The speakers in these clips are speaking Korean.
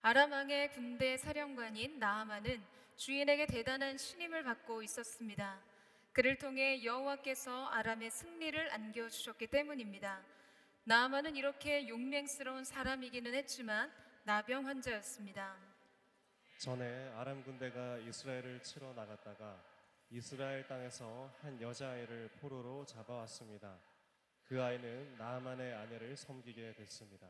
아람 왕의 군대 사령관인 나아만은 주인에게 대단한 신임을 받고 있었습니다. 그를 통해 여호와께서 아람의 승리를 안겨주셨기 때문입니다. 나아만은 이렇게 용맹스러운 사람이기는 했지만 나병 환자였습니다. 전에 아람 군대가 이스라엘을 치러 나갔다가 이스라엘 땅에서 한 여자아이를 포로로 잡아왔습니다. 그 아이는 나아만의 아내를 섬기게 됐습니다.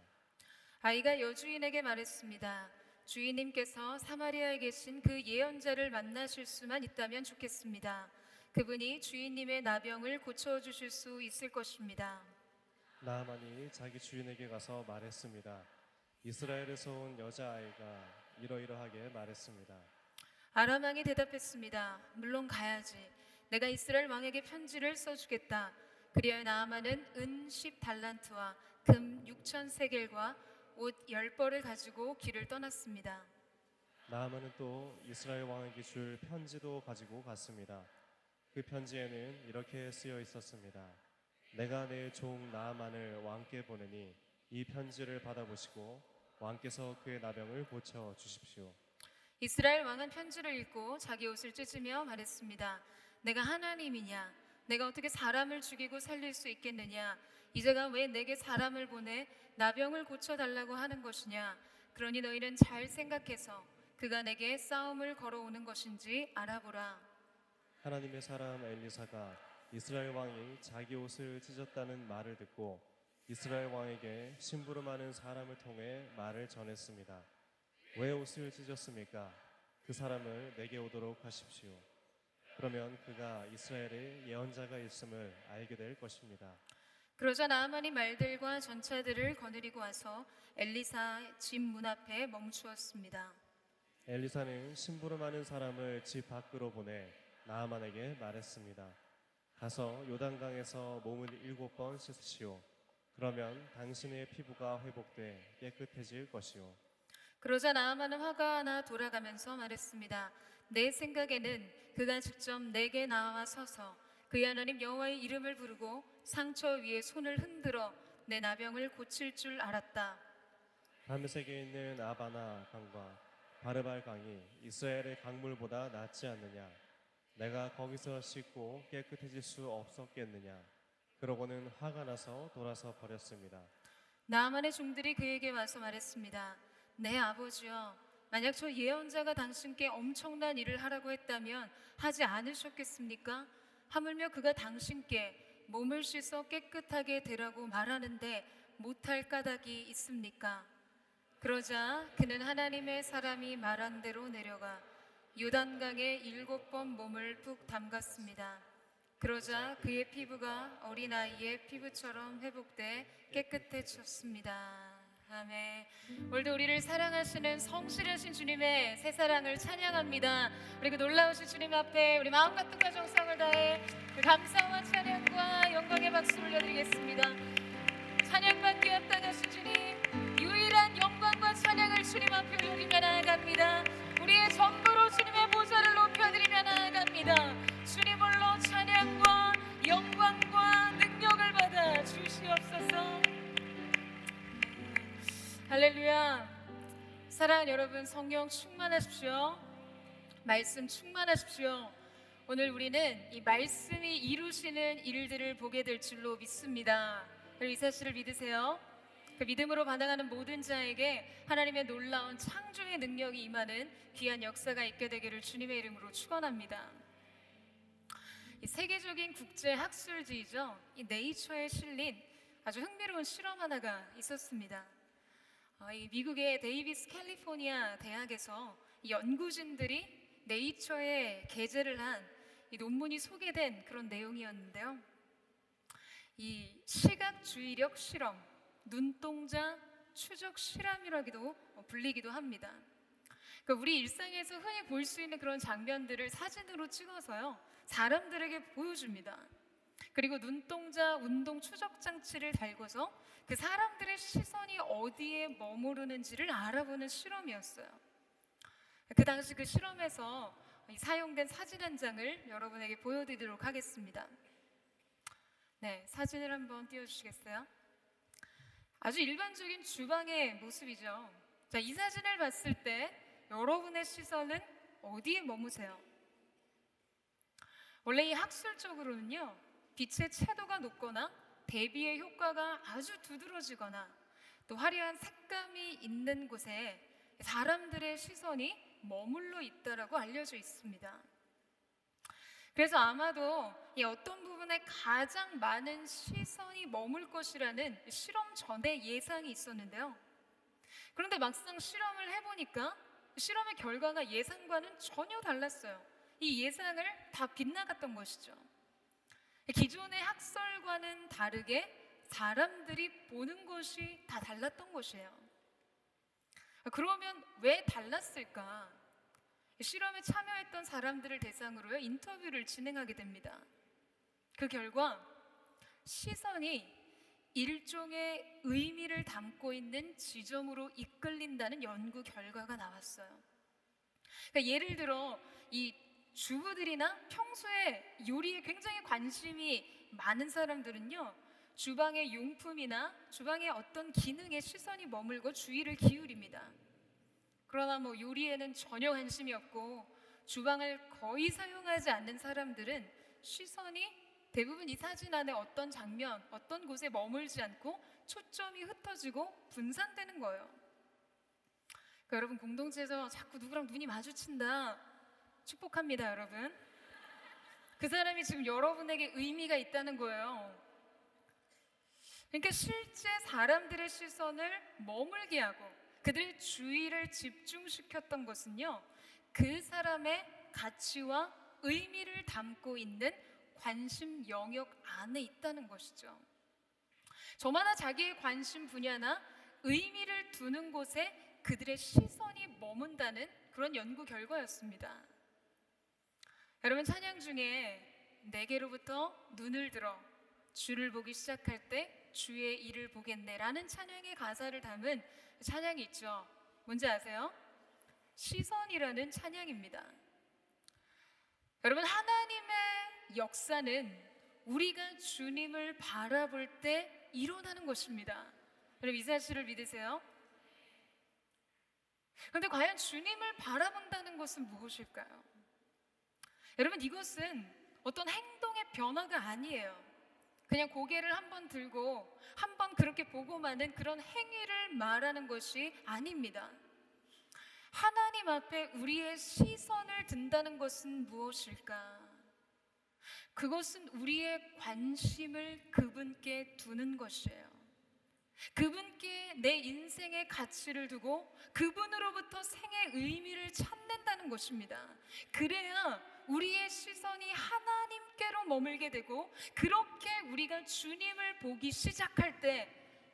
아이가 여주인에게 말했습니다. 주인님께서 사마리아에 계신 그 예언자를 만나실 수만 있다면 좋겠습니다. 그분이 주인님의 나병을 고쳐주실 수 있을 것입니다. 나아만이 자기 주인에게 가서 말했습니다. 이스라엘에서 온 여자아이가 이러이러하게 말했습니다. 아람 왕이 대답했습니다. 물론 가야지. 내가 이스라엘 왕에게 편지를 써주겠다. 그리하여 나아만은 은 10달란트와 금 6천 세겔과 옷 10벌을 가지고 길을 떠났습니다. 나아만은 또 이스라엘 왕에게 줄 편지도 가지고 갔습니다. 그 편지에는 이렇게 쓰여 있었습니다. 내가 내 종 나아만을 왕께 보내니 이 편지를 받아보시고 왕께서 그의 나병을 고쳐 주십시오. 이스라엘 왕은 편지를 읽고 자기 옷을 찢으며 말했습니다. 내가 하나님이냐? 내가 어떻게 사람을 죽이고 살릴 수 있겠느냐? 이제가 왜 내게 사람을 보내 나병을 고쳐달라고 하는 것이냐? 그러니 너희는 잘 생각해서 그가 내게 싸움을 걸어오는 것인지 알아보라. 하나님의 사람 엘리사가 이스라엘 왕이 자기 옷을 찢었다는 말을 듣고 이스라엘 왕에게 심부름하는 사람을 통해 말을 전했습니다. 왜 옷을 찢었습니까? 그 사람을 내게 오도록 하십시오. 그러면 그가 이스라엘에 예언자가 있음을 알게 될 것입니다. 그러자 나아만이 말들과 전차들을 거느리고 와서 엘리사 집 문 앞에 멈추었습니다. 엘리사는 심부름하는 사람을 집 밖으로 보내 나아만에게 말했습니다. 가서 요단강에서 몸을 7번 씻으시오. 그러면 당신의 피부가 회복돼 깨끗해질 것이오. 그러자 나아만은 화가 나 돌아가면서 말했습니다. 내 생각에는 그가 직접 내게 나와 서서 그의 하나님 여호와의 이름을 부르고 상처 위에 손을 흔들어 내 나병을 고칠 줄 알았다. 다메섹에 있는 아바나 강과 바르발 강이 이스라엘의 강물보다 낫지 않느냐? 내가 거기서 씻고 깨끗해질 수 없었겠느냐? 그러고는 화가 나서 돌아서 버렸습니다. 나아만의 종들이 그에게 와서 말했습니다. 내 아버지여, 만약 저 예언자가 당신께 엄청난 일을 하라고 했다면 하지 않으셨겠습니까? 하물며 그가 당신께 몸을 씻어 깨끗하게 되라고 말하는데 못할 까닭이 있습니까? 그러자 그는 하나님의 사람이 말한 대로 내려가 요단강에 7번 몸을 푹 담갔습니다. 그러자 그의 피부가 어린아이의 피부처럼 회복돼 깨끗해졌습니다. 아멘. 오늘도 우리를 사랑하시는 성실하신 주님의 새 사랑을 찬양합니다. 우리 그 놀라우신 주님 앞에 우리 마음과 뜻과 정성을 다해 그 감사와 찬양과 영광의 박수 올려드리겠습니다. 찬양받기 합당하신 주님, 유일한 영광과 찬양을 주님 앞에 올려드리며 나아갑니다. 우리의 전부로 주님의 보좌를 높여드리며 나아갑니다. 주님 홀로 찬양과 영광과 능력을 받아 주시옵소서. 할렐루야. 사랑하는 여러분, 성령 충만하십시오. 말씀 충만하십시오. 오늘 우리는 이 말씀이 이루시는 일들을 보게 될 줄로 믿습니다. 이 사실을 믿으세요? 그 믿음으로 반응하는 모든 자에게 하나님의 놀라운 창조의 능력이 임하는 귀한 역사가 있게 되기를 주님의 이름으로 축원합니다. 이 세계적인 국제 학술지이죠. 이 네이처에 실린 아주 흥미로운 실험 하나가 있었습니다. 이 미국의 데이비스 캘리포니아 대학에서 이 연구진들이 네이처에 게재를 한 이 논문이 소개된 그런 내용이었는데요. 이 시각 주의력 실험, 눈동자 추적 실험이라기도 불리기도 합니다. 그러니까 우리 일상에서 흔히 볼 수 있는 그런 장면들을 사진으로 찍어서요, 사람들에게 보여줍니다. 그리고 눈동자 운동 추적 장치를 달고서 그 사람들의 시선이 어디에 머무르는지를 알아보는 실험이었어요. 그 당시 그 실험에서 사용된 사진 한 장을 여러분에게 보여드리도록 하겠습니다. 네, 사진을 한번 띄워주시겠어요? 아주 일반적인 주방의 모습이죠. 자, 이 사진을 봤을 때 여러분의 시선은 어디에 머무세요? 원래 이 학술적으로는요, 빛의 채도가 높거나 대비의 효과가 아주 두드러지거나 또 화려한 색감이 있는 곳에 사람들의 시선이 머물러 있다라고 알려져 있습니다. 그래서 아마도 이 어떤 부분에 가장 많은 시선이 머물 것이라는 실험 전에 예상이 있었는데요. 그런데 막상 실험을 해보니까 실험의 결과가 예상과는 전혀 달랐어요. 이 예상을 다 빗나갔던 것이죠. 기존의 학설과는 다르게 사람들이 보는 것이 다 달랐던 것이에요. 그러면 왜 달랐을까? 실험에 참여했던 사람들을 대상으로 인터뷰를 진행하게 됩니다. 그 결과 시선이 일종의 의미를 담고 있는 지점으로 이끌린다는 연구 결과가 나왔어요. 그러니까 예를 들어 이 주부들이나 평소에 요리에 굉장히 관심이 많은 사람들은요, 주방의 용품이나 주방의 어떤 기능에 시선이 머물고 주의를 기울입니다. 그러나 뭐 요리에는 전혀 관심이 없고 주방을 거의 사용하지 않는 사람들은 시선이 대부분 이 사진 안에 어떤 장면, 어떤 곳에 머물지 않고 초점이 흩어지고 분산되는 거예요. 그러니까 여러분, 공동체에서 자꾸 누구랑 눈이 마주친다, 축복합니다, 여러분. 그 사람이 지금 여러분에게 의미가 있다는 거예요. 그러니까 실제 사람들의 시선을 머물게 하고 그들의 주의를 집중시켰던 것은요, 그 사람의 가치와 의미를 담고 있는 관심 영역 안에 있다는 것이죠. 저마다 자기의 관심 분야나 의미를 두는 곳에 그들의 시선이 머문다는 그런 연구 결과였습니다. 여러분, 찬양 중에 내게로부터 눈을 들어 주를 보기 시작할 때 주의 일을 보겠네 라는 찬양의 가사를 담은 찬양이 있죠. 뭔지 아세요? 시선이라는 찬양입니다. 여러분, 하나님의 역사는 우리가 주님을 바라볼 때 일어나는 것입니다. 여러분, 이 사실을 믿으세요? 그런데 과연 주님을 바라본다는 것은 무엇일까요? 여러분, 이것은 어떤 행동의 변화가 아니에요. 그냥 고개를 한번 들고 한번 그렇게 보고마는 그런 행위를 말하는 것이 아닙니다. 하나님 앞에 우리의 시선을 둔다는 것은 무엇일까? 그것은 우리의 관심을 그분께 두는 것이에요. 그분께 내 인생의 가치를 두고 그분으로부터 생의 의미를 찾는다는 것입니다. 그래야 우리의 시선이 하나님께로 머물게 되고, 그렇게 우리가 주님을 보기 시작할 때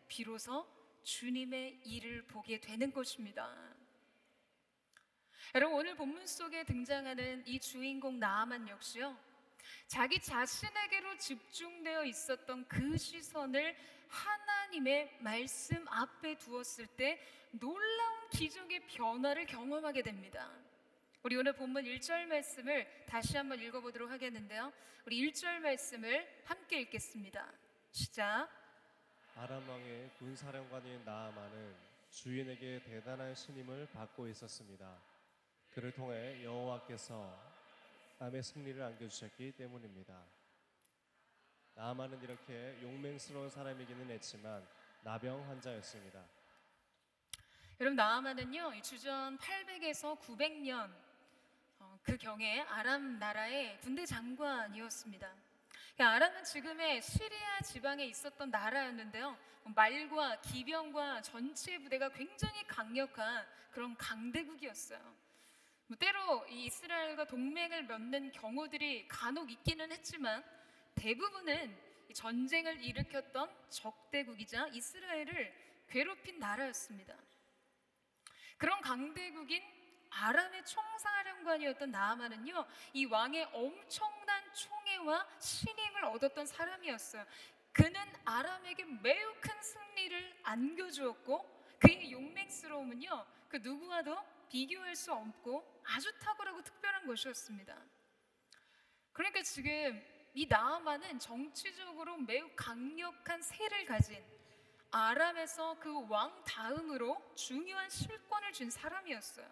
비로소 주님의 일을 보게 되는 것입니다. 여러분, 오늘 본문 속에 등장하는 이 주인공 나아만 역시요, 자기 자신에게로 집중되어 있었던 그 시선을 하나님의 말씀 앞에 두었을 때 놀라운 기적의 변화를 경험하게 됩니다. 우리 오늘 본문 1절 말씀을 다시 한번 읽어보도록 하겠는데요, 우리 1절 말씀을 함께 읽겠습니다. 시작. 아람 왕의 군사령관인 나아만은 주인에게 대단한 신임을 받고 있었습니다. 그를 통해 여호와께서 남의 승리를 안겨주셨기 때문입니다. 나아만은 이렇게 용맹스러운 사람이기는 했지만 나병 환자였습니다. 여러분, 나아만은요, 주전 800에서 900년 그 경에 아람 나라의 군대 장관이었습니다. 아람은 지금의 시리아 지방에 있었던 나라였는데요, 말과 기병과 전체 부대가 굉장히 강력한 그런 강대국이었어요. 때로 이 이스라엘과 동맹을 맺는 경우들이 간혹 있기는 했지만 대부분은 전쟁을 일으켰던 적대국이자 이스라엘을 괴롭힌 나라였습니다. 그런 강대국인 아람의 총사령관이었던 나아만은요, 이 왕의 엄청난 총애와 신임을 얻었던 사람이었어요. 그는 아람에게 매우 큰 승리를 안겨주었고, 그의 용맹스러움은요, 그 누구와도 비교할 수 없고 아주 탁월하고 특별한 것이었습니다. 그러니까 지금 이 나아만은 정치적으로 매우 강력한 세를 가진 아람에서 그 왕 다음으로 중요한 실권을 쥔 사람이었어요.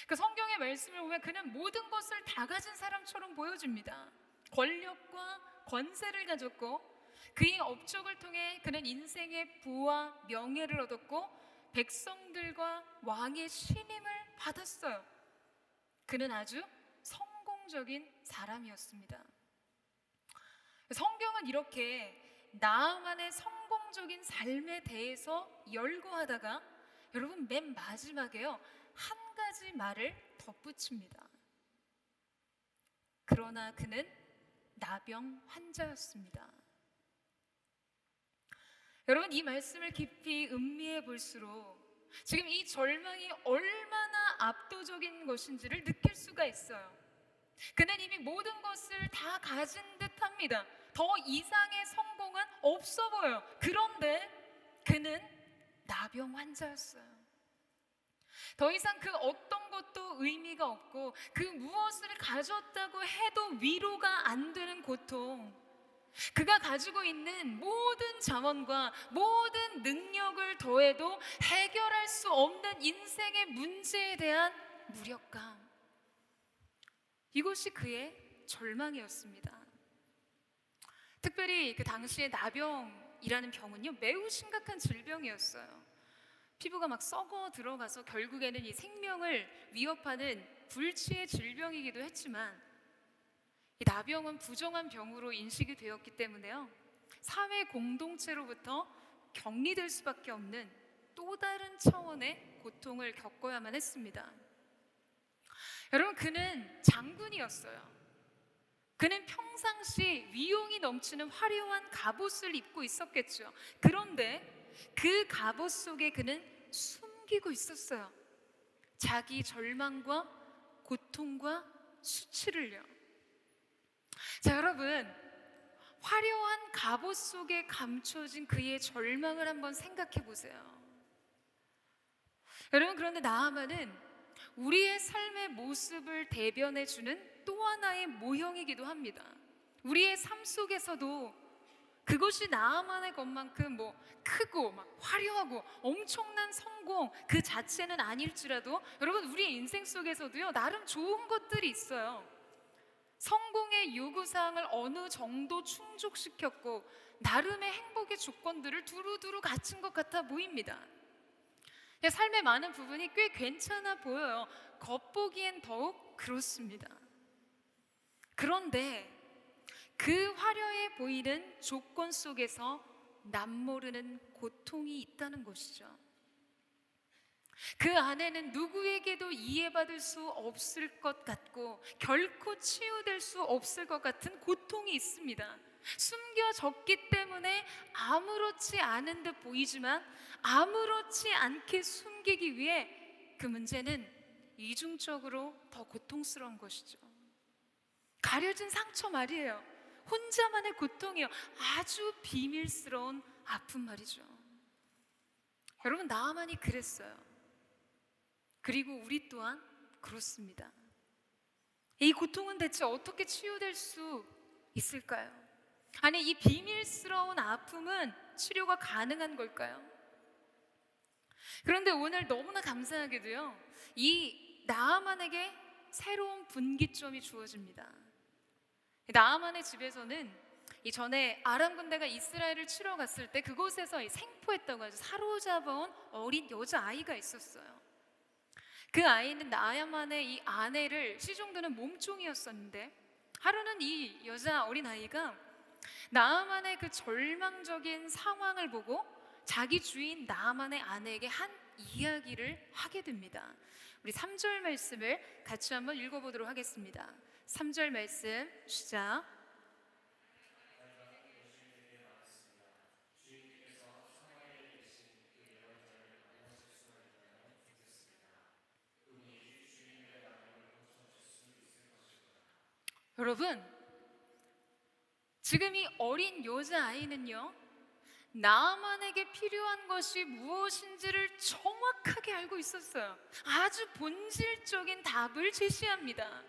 그 성경의 말씀을 보면 그는 모든 것을 다 가진 사람처럼 보여집니다. 권력과 권세를 가졌고 그의 업적을 통해 그는 인생의 부와 명예를 얻었고 백성들과 왕의 신임을 받았어요. 그는 아주 성공적인 사람이었습니다. 성경은 이렇게 나아만의 성공적인 삶에 대해서 열거하다가 여러분 맨 마지막에요 한 가지 말을 덧붙입니다. 그러나 그는 나병 환자였습니다. 여러분 이 말씀을 깊이 음미해 볼수록 지금 이 절망이 얼마나 압도적인 것인지를 느낄 수가 있어요. 그는 이미 모든 것을 다 가진 듯합니다. 더 이상의 성공은 없어 보여. 그런데 그는 나병 환자였어요. 더 이상 그 어떤 것도 의미가 없고 그 무엇을 가졌다고 해도 위로가 안 되는 고통, 그가 가지고 있는 모든 자원과 모든 능력을 더해도 해결할 수 없는 인생의 문제에 대한 무력감, 이것이 그의 절망이었습니다. 특별히 그 당시에 나병이라는 병은요 매우 심각한 질병이었어요. 피부가 막 썩어 들어가서 결국에는 이 생명을 위협하는 불치의 질병이기도 했지만 이 나병은 부정한 병으로 인식이 되었기 때문에요 사회 공동체로부터 격리될 수밖에 없는 또 다른 차원의 고통을 겪어야만 했습니다. 여러분 그는 장군이었어요. 그는 평상시 위용이 넘치는 화려한 갑옷을 입고 있었겠죠. 그런데 그 갑옷 속에 그는 숨기고 있었어요. 자기 절망과 고통과 수치를요. 자, 여러분, 화려한 갑옷 속에 감춰진 그의 절망을 한번 생각해 보세요. 여러분, 그런데 나아만은 우리의 삶의 모습을 대변해 주는 또 하나의 모형이기도 합니다. 우리의 삶 속에서도 그것이 나아만의 것만큼 크고 막 화려하고 엄청난 성공 그 자체는 아닐지라도 여러분 우리의 인생 속에서도요 나름 좋은 것들이 있어요. 성공의 요구사항을 어느 정도 충족시켰고 나름의 행복의 조건들을 두루두루 갖춘 것 같아 보입니다. 삶의 많은 부분이 꽤 괜찮아 보여요. 겉보기엔 더욱 그렇습니다. 그런데 그 화려해 보이는 조건 속에서 남모르는 고통이 있다는 것이죠. 그 안에는 누구에게도 이해받을 수 없을 것 같고 결코 치유될 수 없을 것 같은 고통이 있습니다. 숨겨졌기 때문에 아무렇지 않은 듯 보이지만 아무렇지 않게 숨기기 위해 그 문제는 이중적으로 더 고통스러운 것이죠. 가려진 상처 말이에요. 혼자만의 고통이요. 아주 비밀스러운 아픔 말이죠. 여러분 나아만이 그랬어요. 그리고 우리 또한 그렇습니다. 이 고통은 대체 어떻게 치유될 수 있을까요? 아니 이 비밀스러운 아픔은 치료가 가능한 걸까요? 그런데 오늘 너무나 감사하게도요 이 나아만에게 새로운 분기점이 주어집니다. 나아만의 집에서는 이전에 아람 군대가 이스라엘을 치러 갔을 때 그곳에서 생포했다고 하죠. 사로잡아온 어린 여자아이가 있었어요. 그 아이는 나아만의 이 아내를 시종드는 몸종이었었는데 하루는 이 여자 어린아이가 나아만의 그 절망적인 상황을 보고 자기 주인 나아만의 아내에게 한 이야기를 하게 됩니다. 우리 3절 말씀을 같이 한번 읽어보도록 하겠습니다. 3절 말씀 시작. 여러분, 지금 이 어린 여자아이는요 나아만에게 필요한 것이 무엇인지를 정확하게 알고 있었어요. 아주 본질적인 답을 제시합니다.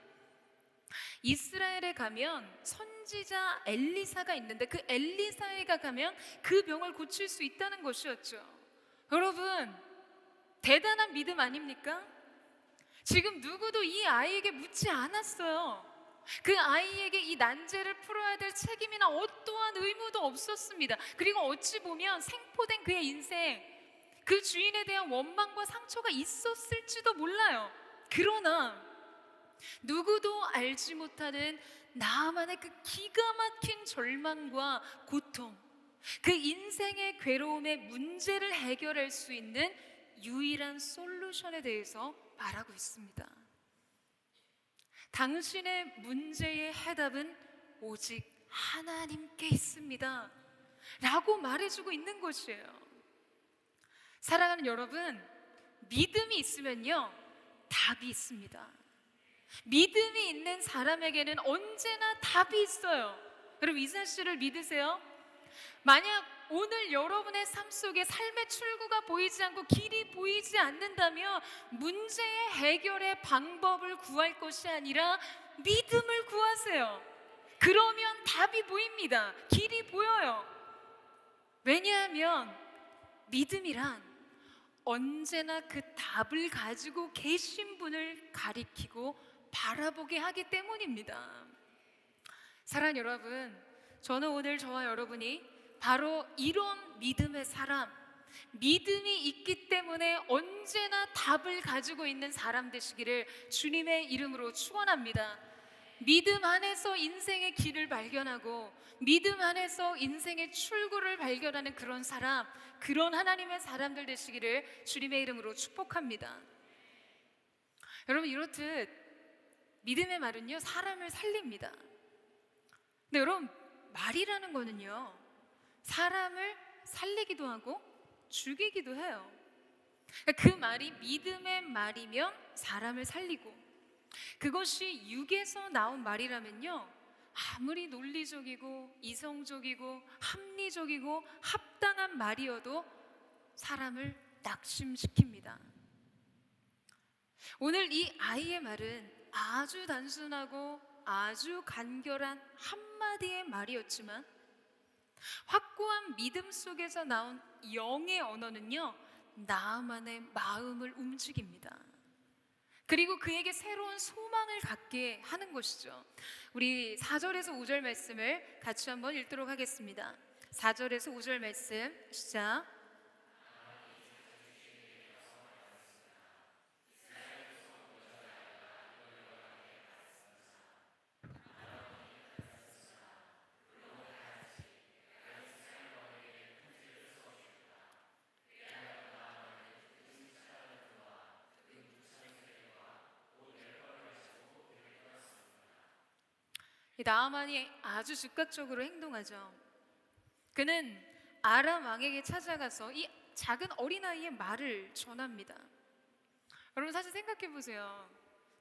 이스라엘에 가면 선지자 엘리사가 있는데 그 엘리사에게 가면 그 병을 고칠 수 있다는 것이었죠. 여러분, 대단한 믿음 아닙니까? 지금 누구도 이 아이에게 묻지 않았어요. 그 아이에게 이 난제를 풀어야 될 책임이나 어떠한 의무도 없었습니다. 그리고 어찌 보면 생포된 그의 인생, 그 주인에 대한 원망과 상처가 있었을지도 몰라요. 그러나 누구도 알지 못하는 나만의 그 기가 막힌 절망과 고통, 그 인생의 괴로움의 문제를 해결할 수 있는 유일한 솔루션에 대해서 말하고 있습니다. 당신의 문제의 해답은 오직 하나님께 있습니다 라고 말해주고 있는 것이에요. 사랑하는 여러분, 믿음이 있으면요, 답이 있습니다. 믿음이 있는 사람에게는 언제나 답이 있어요. 여러분, 이 사실을 믿으세요? 만약 오늘 여러분의 삶 속에 삶의 출구가 보이지 않고 길이 보이지 않는다면 문제의 해결의 방법을 구할 것이 아니라 믿음을 구하세요. 그러면 답이 보입니다. 길이 보여요. 왜냐하면 믿음이란 언제나 그 답을 가지고 계신 분을 가리키고 바라보게 하기 때문입니다. 사랑하는 여러분, 저는 오늘 저와 여러분이 바로 이런 믿음의 사람, 믿음이 있기 때문에 언제나 답을 가지고 있는 사람 되시기를 주님의 이름으로 축원합니다. 믿음 안에서 인생의 길을 발견하고 믿음 안에서 인생의 출구를 발견하는 그런 사람, 그런 하나님의 사람들 되시기를 주님의 이름으로 축복합니다. 여러분, 이렇듯 믿음의 말은요, 사람을 살립니다. 근데 여러분, 말이라는 거는요, 사람을 살리기도 하고 죽이기도 해요. 그 말이 믿음의 말이면 사람을 살리고, 그것이 육에서 나온 말이라면요, 아무리 논리적이고 이성적이고 합리적이고 합당한 말이어도 사람을 낙심시킵니다. 오늘 이 아이의 말은 아주 단순하고 아주 간결한 한마디의 말이었지만 확고한 믿음 속에서 나온 영의 언어는요, 나만의 마음을 움직입니다. 그리고 그에게 새로운 소망을 갖게 하는 것이죠. 우리 4절에서 5절 말씀을 같이 한번 읽도록 하겠습니다. 4절에서 5절 말씀 시작. 나아만이 아주 즉각적으로 행동하죠. 그는 아람 왕에게 찾아가서 이 작은 어린아이의 말을 전합니다. 여러분, 사실 생각해 보세요.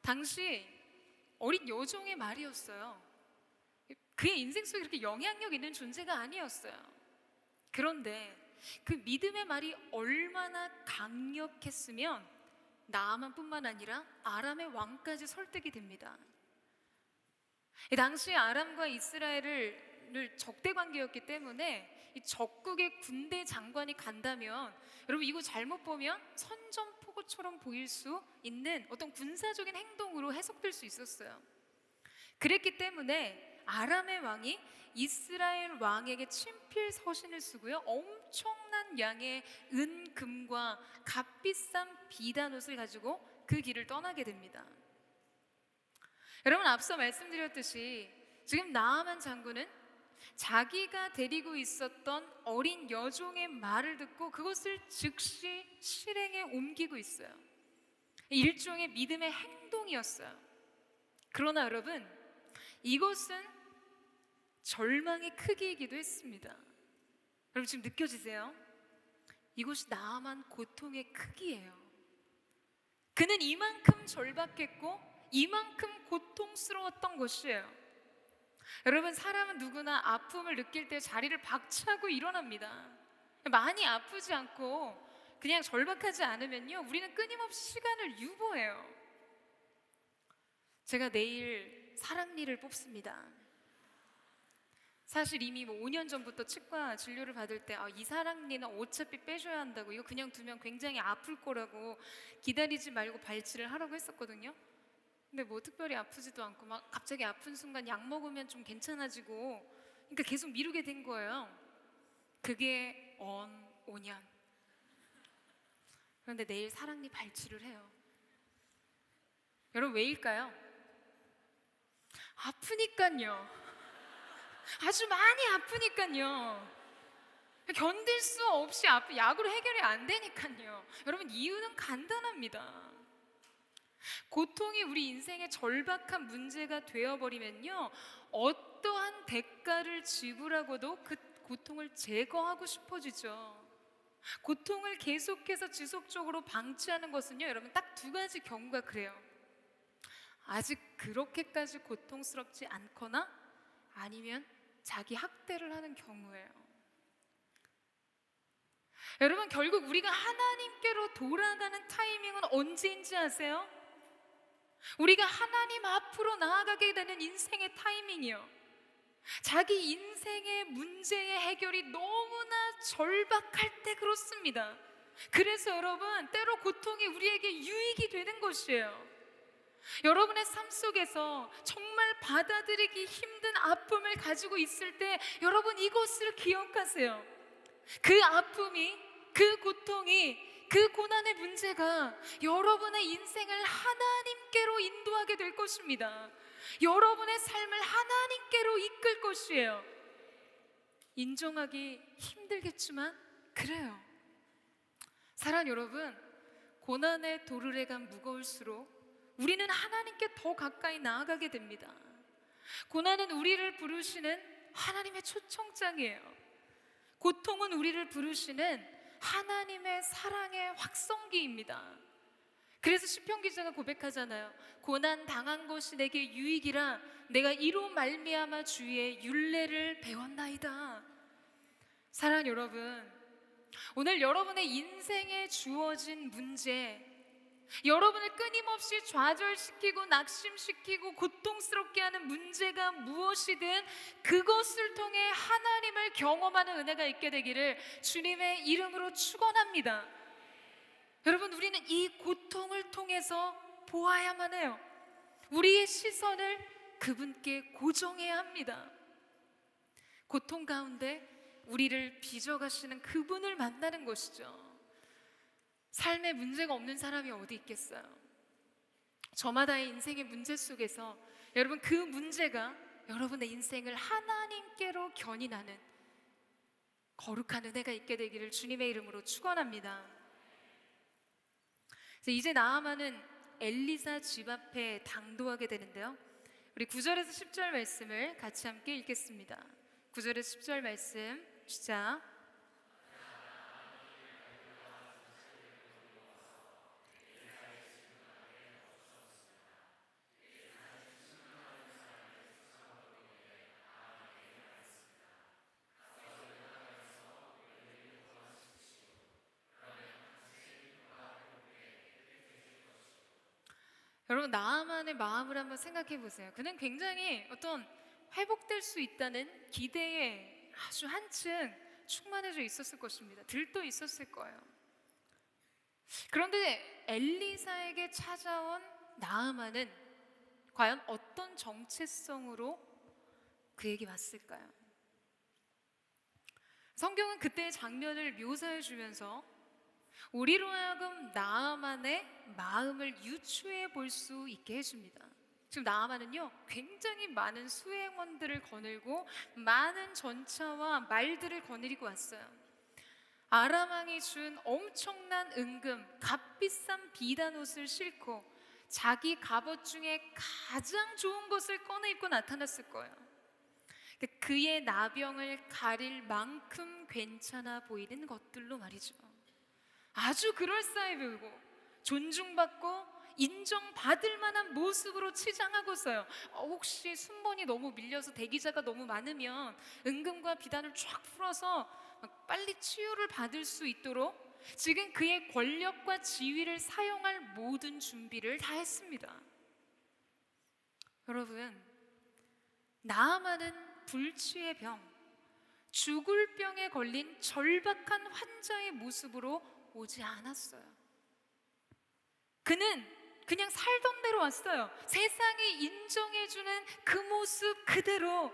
당시 어린 여종의 말이었어요. 그의 인생 속에 그렇게 영향력 있는 존재가 아니었어요. 그런데 그 믿음의 말이 얼마나 강력했으면 나아만뿐만 아니라 아람의 왕까지 설득이 됩니다. 당시 아람과 이스라엘을 적대 관계였기 때문에 이 적국의 군대 장관이 간다면, 여러분, 이거 잘못 보면 선전포고처럼 보일 수 있는 어떤 군사적인 행동으로 해석될 수 있었어요. 그랬기 때문에 아람의 왕이 이스라엘 왕에게 친필 서신을 쓰고요, 엄청난 양의 은, 금과 값비싼 비단옷을 가지고 그 길을 떠나게 됩니다. 여러분, 앞서 말씀드렸듯이 지금 나아만 장군은 자기가 데리고 있었던 어린 여종의 말을 듣고 그것을 즉시 실행에 옮기고 있어요. 일종의 믿음의 행동이었어요. 그러나 여러분, 이것은 절망의 크기이기도 했습니다. 여러분, 지금 느껴지세요? 이것이 나아만 고통의 크기예요. 그는 이만큼 절박했고 이만큼 고통스러웠던 것이에요. 여러분, 사람은 누구나 아픔을 느낄 때 자리를 박차고 일어납니다. 많이 아프지 않고 그냥 절박하지 않으면요, 우리는 끊임없이 시간을 유보해요. 제가 내일 사랑니를 뽑습니다. 사실 이미 5년 전부터 치과 진료를 받을 때 이 사랑니는 어차피 빼줘야 한다고, 이거 그냥 두면 굉장히 아플 거라고 기다리지 말고 발치를 하라고 했었거든요. 근데 뭐 특별히 아프지도 않고 막 갑자기 아픈 순간 약 먹으면 좀 괜찮아지고, 그러니까 계속 미루게 된 거예요. 그게 5년. 그런데 내일 사랑니 발치를 해요. 여러분 왜일까요? 아프니까요. 아주 많이 아프니까요. 견딜 수 없이 약으로 해결이 안 되니까요. 여러분 이유는 간단합니다. 고통이 우리 인생의 절박한 문제가 되어버리면요, 어떠한 대가를 지불하고도 그 고통을 제거하고 싶어지죠. 고통을 계속해서 지속적으로 방치하는 것은요, 여러분 딱 두 가지 경우가 그래요. 아직 그렇게까지 고통스럽지 않거나, 아니면 자기 학대를 하는 경우예요. 여러분 결국 우리가 하나님께로 돌아가는 타이밍은 언제인지 아세요? 우리가 하나님 앞으로 나아가게 되는 인생의 타이밍이요, 자기 인생의 문제의 해결이 너무나 절박할 때 그렇습니다. 그래서 여러분 때로 고통이 우리에게 유익이 되는 것이에요. 여러분의 삶 속에서 정말 받아들이기 힘든 아픔을 가지고 있을 때 여러분 이것을 기억하세요. 그 아픔이, 그 고통이, 그 고난의 문제가 여러분의 인생을 하나님께로 인도하게 될 것입니다. 여러분의 삶을 하나님께로 이끌 것이에요. 인정하기 힘들겠지만 그래요. 사랑 여러분, 고난의 도르래가 무거울수록 우리는 하나님께 더 가까이 나아가게 됩니다. 고난은 우리를 부르시는 하나님의 초청장이에요. 고통은 우리를 부르시는 하나님의 사랑의 확성기입니다. 그래서 시편 기자가 고백하잖아요. 고난 당한 것이 내게 유익이라 내가 이로 말미암아 주의 율례를 배웠나이다. 사랑 여러분, 오늘 여러분의 인생에 주어진 문제, 여러분을 끊임없이 좌절시키고 낙심시키고 고통스럽게 하는 문제가 무엇이든 그것을 통해 하나님을 경험하는 은혜가 있게 되기를 주님의 이름으로 축원합니다. 여러분 우리는 이 고통을 통해서 보아야만 해요. 우리의 시선을 그분께 고정해야 합니다. 고통 가운데 우리를 빚어가시는 그분을 만나는 것이죠. 삶에 문제가 없는 사람이 어디 있겠어요? 저마다의 인생의 문제 속에서 여러분 그 문제가 여러분의 인생을 하나님께로 견인하는 거룩한 은혜가 있게 되기를 주님의 이름으로 축원합니다. 이제 나아만은 엘리사 집 앞에 당도하게 되는데요, 우리 9절에서 10절 말씀을 같이 함께 읽겠습니다. 9절에서 10절 말씀 시작. 여러분 나아만의 마음을 한번 생각해 보세요. 그는 굉장히 어떤 회복될 수 있다는 기대에 아주 한층 충만해져 있었을 것입니다. 들떠 있었을 거예요. 그런데 엘리사에게 찾아온 나아만은 과연 어떤 정체성으로 그에게 왔을까요? 성경은 그때의 장면을 묘사해 주면서 우리로 하여금 나아만의 마음을 유추해 볼 수 있게 해줍니다. 지금 나아만은요 굉장히 많은 수행원들을 거느리고 많은 전차와 말들을 거느리고 왔어요. 아람 왕이 준 엄청난 은금, 값비싼 비단 옷을 싣고 자기 갑옷 중에 가장 좋은 것을 꺼내 입고 나타났을 거예요. 그의 나병을 가릴 만큼 괜찮아 보이는 것들로 말이죠. 아주 그럴싸해 보이고 존중받고 인정받을 만한 모습으로 치장하고서요, 혹시 순번이 너무 밀려서 대기자가 너무 많으면 은금과 비단을 쫙 풀어서 빨리 치유를 받을 수 있도록 지금 그의 권력과 지위를 사용할 모든 준비를 다 했습니다. 여러분, 나아만은 불치의 병, 죽을 병에 걸린 절박한 환자의 모습으로 오지 않았어요. 그는 그냥 살던 대로 왔어요. 세상이 인정해주는 그 모습 그대로,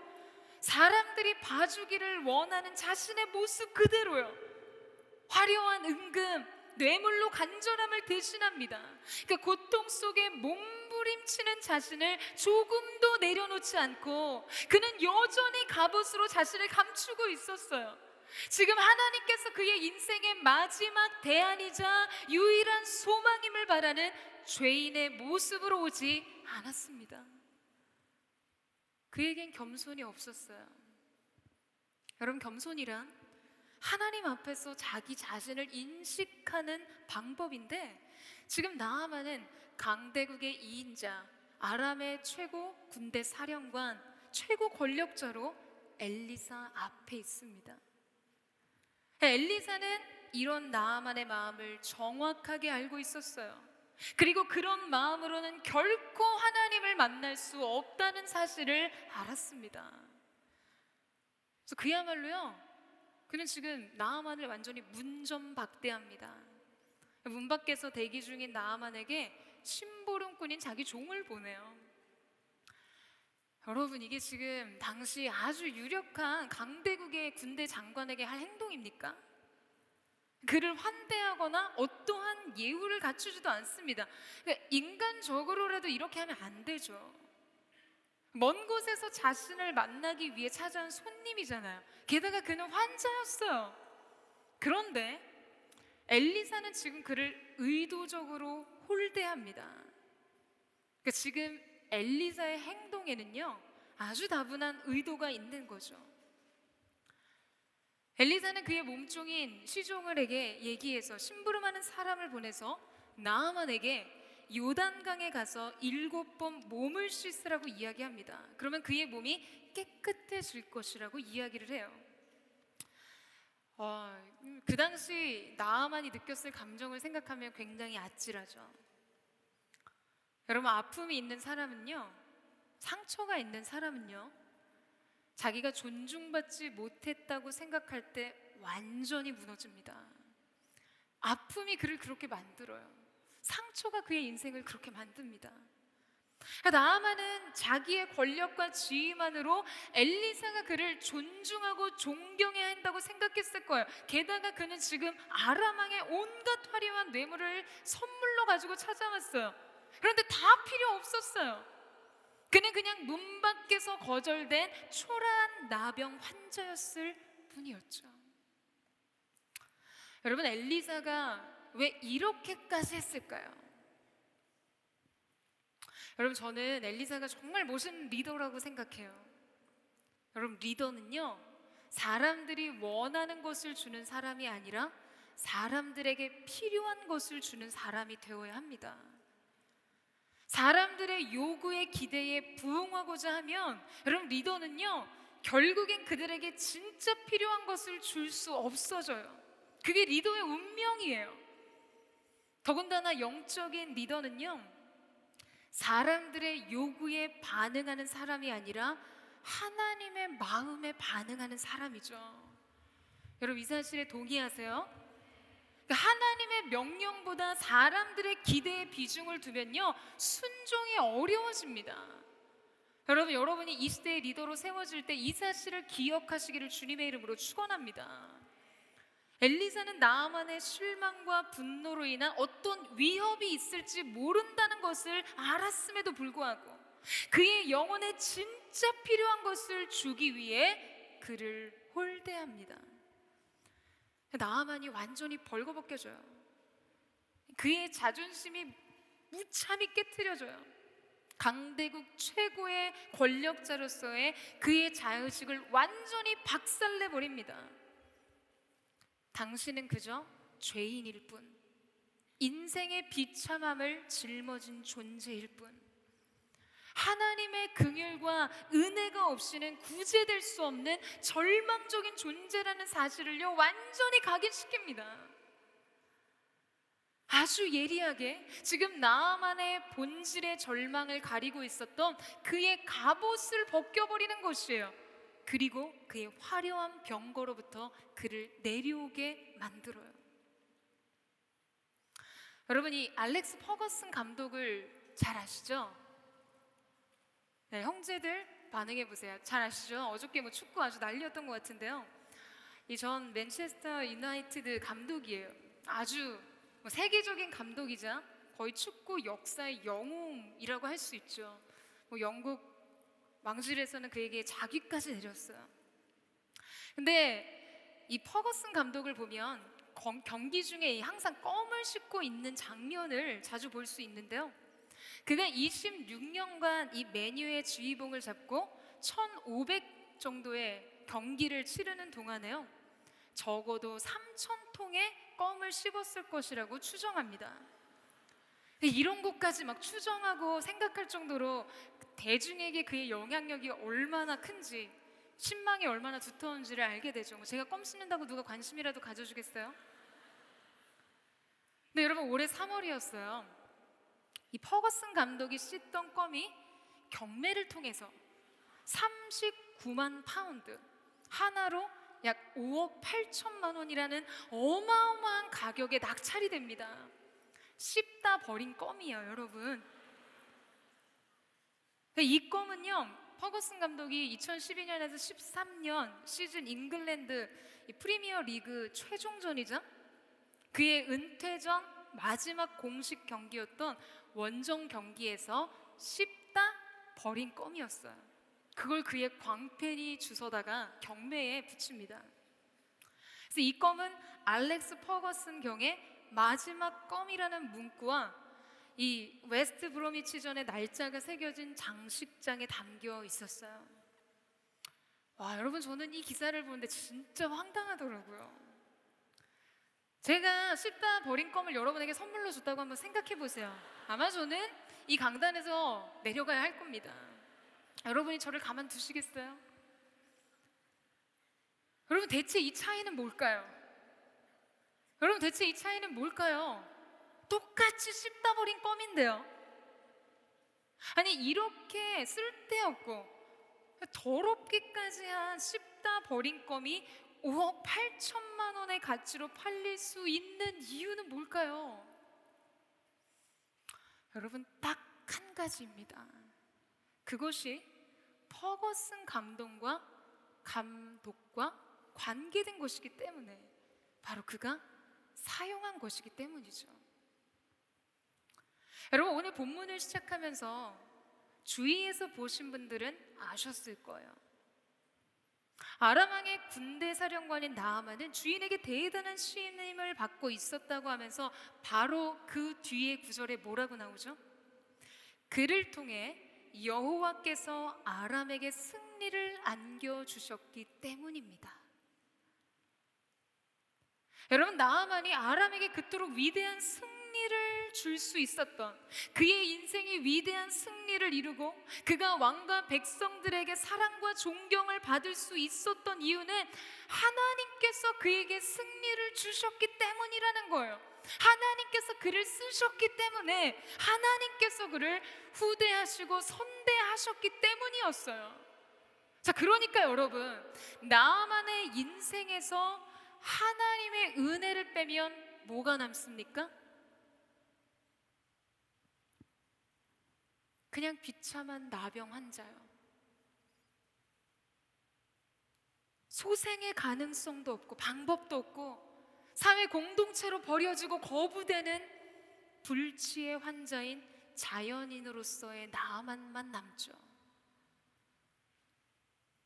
사람들이 봐주기를 원하는 자신의 모습 그대로요. 화려한 은금, 뇌물로 간절함을 대신합니다. 그 고통 속에 몸부림치는 자신을 조금도 내려놓지 않고 그는 여전히 갑옷으로 자신을 감추고 있었어요. 지금 하나님께서 그의 인생의 마지막 대안이자 유일한 소망임을 바라는 죄인의 모습으로 오지 않았습니다. 그에겐 겸손이 없었어요. 여러분, 겸손이란 하나님 앞에서 자기 자신을 인식하는 방법인데, 지금 나아만은 강대국의 2인자, 아람의 최고 군대 사령관, 최고 권력자로 엘리사 앞에 있습니다. 엘리사는 이런 나아만의 마음을 정확하게 알고 있었어요. 그리고 그런 마음으로는 결코 하나님을 만날 수 없다는 사실을 알았습니다. 그래서 그야말로요, 그는 지금 나아만을 완전히 문전박대합니다. 문 밖에서 대기 중인 나아만에게 심부름꾼인 자기 종을 보내요. 여러분, 이게 지금 당시 아주 유력한 강대국의 군대 장관에게 할 행동입니까? 그를 환대하거나 어떠한 예우를 갖추지도 않습니다. 그러니까 인간적으로라도 이렇게 하면 안 되죠. 먼 곳에서 자신을 만나기 위해 찾아온 손님이잖아요. 게다가 그는 환자였어요. 그런데 엘리사는 지금 그를 의도적으로 홀대합니다. 그러니까 지금 엘리사의 행동에는요, 아주 다분한 의도가 있는 거죠. 엘리사는 그의 몸종인 시종을에게 얘기해서 심부름하는 사람을 보내서 나아만에게 요단강에 가서 7번 몸을 씻으라고 이야기합니다. 그러면 그의 몸이 깨끗해질 것이라고 이야기를 해요. 그 당시 나아만이 느꼈을 감정을 생각하면 굉장히 아찔하죠. 여러분, 아픔이 있는 사람은요, 상처가 있는 사람은요, 자기가 존중받지 못했다고 생각할 때 완전히 무너집니다. 아픔이 그를 그렇게 만들어요. 상처가 그의 인생을 그렇게 만듭니다. 나아만은 자기의 권력과 지위만으로 엘리사가 그를 존중하고 존경해야 한다고 생각했을 거예요. 게다가 그는 지금 아람 왕의 온갖 화려한 뇌물을 선물로 가지고 찾아왔어요. 그런데 다 필요 없었어요. 그는 그냥 문 밖에서 거절된 초라한 나병 환자였을 뿐이었죠. 여러분, 엘리사가 왜 이렇게까지 했을까요? 여러분, 저는 엘리사가 정말 멋진 리더라고 생각해요. 여러분, 리더는요, 사람들이 원하는 것을 주는 사람이 아니라 사람들에게 필요한 것을 주는 사람이 되어야 합니다. 사람들의 요구에 기대에 부응하고자 하면, 여러분, 리더는요, 결국엔 그들에게 진짜 필요한 것을 줄 수 없어져요. 그게 리더의 운명이에요. 더군다나 영적인 리더는요, 사람들의 요구에 반응하는 사람이 아니라 하나님의 마음에 반응하는 사람이죠. 여러분, 이 사실에 동의하세요? 하나님의 명령보다 사람들의 기대에 비중을 두면요, 순종이 어려워집니다. 여러분이 이 시대의 리더로 세워질 때 이 사실을 기억하시기를 주님의 이름으로 축원합니다. 엘리사는 나아만의 실망과 분노로 인한 어떤 위협이 있을지 모른다는 것을 알았음에도 불구하고 그의 영혼에 진짜 필요한 것을 주기 위해 그를 홀대합니다. 나아만이 완전히 벌거벗겨져요. 그의 자존심이 무참히 깨트려져요. 강대국 최고의 권력자로서의 그의 자의식을 완전히 박살내버립니다. 당신은 그저 죄인일 뿐, 인생의 비참함을 짊어진 존재일 뿐, 하나님의 긍휼과 은혜가 없이는 구제될 수 없는 절망적인 존재라는 사실을요, 완전히 각인시킵니다. 아주 예리하게 지금 나아만의 본질의 절망을 가리고 있었던 그의 갑옷을 벗겨버리는 것이에요. 그리고 그의 화려한 병거로부터 그를 내려오게 만들어요. 여러분, 이 알렉스 퍼거슨 감독을 잘 아시죠? 네, 형제들 반응해 보세요. 잘 아시죠? 어저께 뭐 축구 아주 난리였던 것 같은데요. 이 전 맨체스터 유나이티드 감독이에요. 아주 뭐 세계적인 감독이자 거의 축구 역사의 영웅이라고 할 수 있죠. 뭐 영국 왕실에서는 그에게 자귀까지 내렸어요. 근데 이 퍼거슨 감독을 보면 경기 중에 항상 껌을 씹고 있는 장면을 자주 볼 수 있는데요. 그가 26년간 이 메뉴의 주의봉을 잡고 1,500 정도의 경기를 치르는 동안에요, 적어도 3,000통의 껌을 씹었을 것이라고 추정합니다. 이런 것까지 막 추정하고 생각할 정도로 대중에게 그의 영향력이 얼마나 큰지, 신망이 얼마나 두터운지를 알게 되죠. 제가 껌 씹는다고 누가 관심이라도 가져주겠어요? 근데 여러분, 올해 3월이었어요. 이 퍼거슨 감독이 씹던 껌이 경매를 통해서 39만 파운드, 하나로 약 5억 8천만 원이라는 어마어마한 가격에 낙찰이 됩니다. 씹다 버린 껌이에요, 여러분. 이 껌은요, 퍼거슨 감독이 2012년에서 13년 시즌 잉글랜드 이 프리미어 리그 최종전이자 그의 은퇴 전 마지막 공식 경기였던 원정 경기에서 씹다 버린 껌이었어요. 그걸 그의 광팬이 주워다가 경매에 붙입니다. 그래서 이 껌은 알렉스 퍼거슨 경의 마지막 껌이라는 문구와 이 웨스트 브로미치전의 날짜가 새겨진 장식장에 담겨 있었어요. 와, 여러분, 저는 이 기사를 보는데 진짜 황당하더라고요. 제가 씹다 버린 껌을 여러분에게 선물로 줬다고 한번 생각해 보세요. 아마 저는 이 강단에서 내려가야 할 겁니다. 여러분이 저를 가만두시겠어요? 여러분, 대체 이 차이는 뭘까요? 여러분, 대체 이 차이는 뭘까요? 똑같이 씹다 버린 껌인데요. 아니, 이렇게 쓸데없고 더럽기까지 한 씹다 버린 껌이 5억 8천만 원의 가치로 팔릴 수 있는 이유는 뭘까요? 여러분, 딱 한 가지입니다. 그것이 퍼거슨 감독과 관계된 것이기 때문에, 바로 그가 사용한 것이기 때문이죠. 여러분, 오늘 본문을 시작하면서 주위에서 보신 분들은 아셨을 거예요. 아람 왕의 군대 사령관인 나아만은 주인에게 대단한 신임을 받고 있었다고 하면서 바로 그 뒤에 구절에 뭐라고 나오죠? 그를 통해 여호와께서 아람에게 승리를 안겨주셨기 때문입니다. 여러분, 나아만이 아람에게 그토록 위대한 승리를 줄 수 있었던, 그의 인생이 위대한 승리를 이루고 그가 왕과 백성들에게 사랑과 존경을 받을 수 있었던 이유는 하나님께서 그에게 승리를 주셨기 때문이라는 거예요. 하나님께서 그를 쓰셨기 때문에, 하나님께서 그를 후대하시고 선대하셨기 때문이었어요. 자, 그러니까 여러분, 나아만의 인생에서 하나님의 은혜를 빼면 뭐가 남습니까? 그냥 비참한 나병 환자요. 소생의 가능성도 없고 방법도 없고 사회 공동체로 버려지고 거부되는 불치의 환자인 자연인으로서의 나아만만 남죠.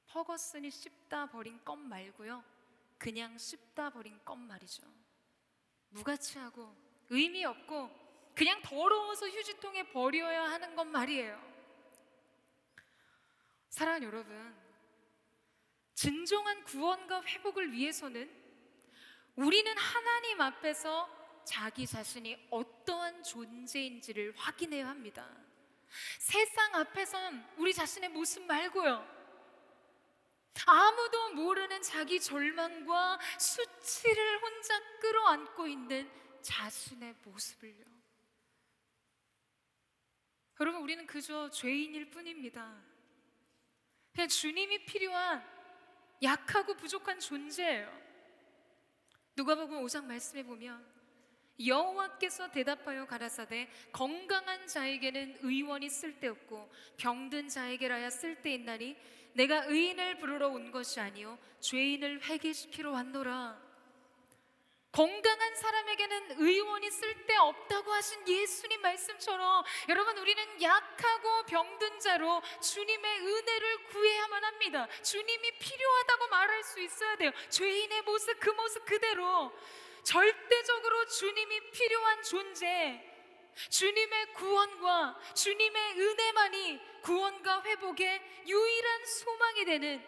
퍼거슨이 씹다 버린 껌 말고요, 그냥 씹다 버린 껌 말이죠. 무가치하고 의미 없고 그냥 더러워서 휴지통에 버려야 하는 것 말이에요. 사랑하는 여러분, 진정한 구원과 회복을 위해서는 우리는 하나님 앞에서 자기 자신이 어떠한 존재인지를 확인해야 합니다. 세상 앞에선 우리 자신의 모습 말고요, 아무도 모르는 자기 절망과 수치를 혼자 끌어안고 있는 자신의 모습을요. 여러분, 우리는 그저 죄인일 뿐입니다. 그냥 주님이 필요한 약하고 부족한 존재예요. 누가복음 5장 말씀에 보면 여호와께서 대답하여 가라사대 건강한 자에게는 의원이 쓸데없고 병든 자에게라야 쓸데있나니 내가 의인을 부르러 온 것이 아니요 죄인을 회개시키러 왔노라. 건강한 사람에게는 의원이 쓸데없다고 하신 예수님 말씀처럼 여러분, 우리는 약하고 병든 자로 주님의 은혜를 구해야만 합니다. 주님이 필요하다고 말할 수 있어야 돼요. 죄인의 모습, 그 모습 그대로 절대적으로 주님이 필요한 존재, 주님의 구원과 주님의 은혜만이 구원과 회복의 유일한 소망이 되는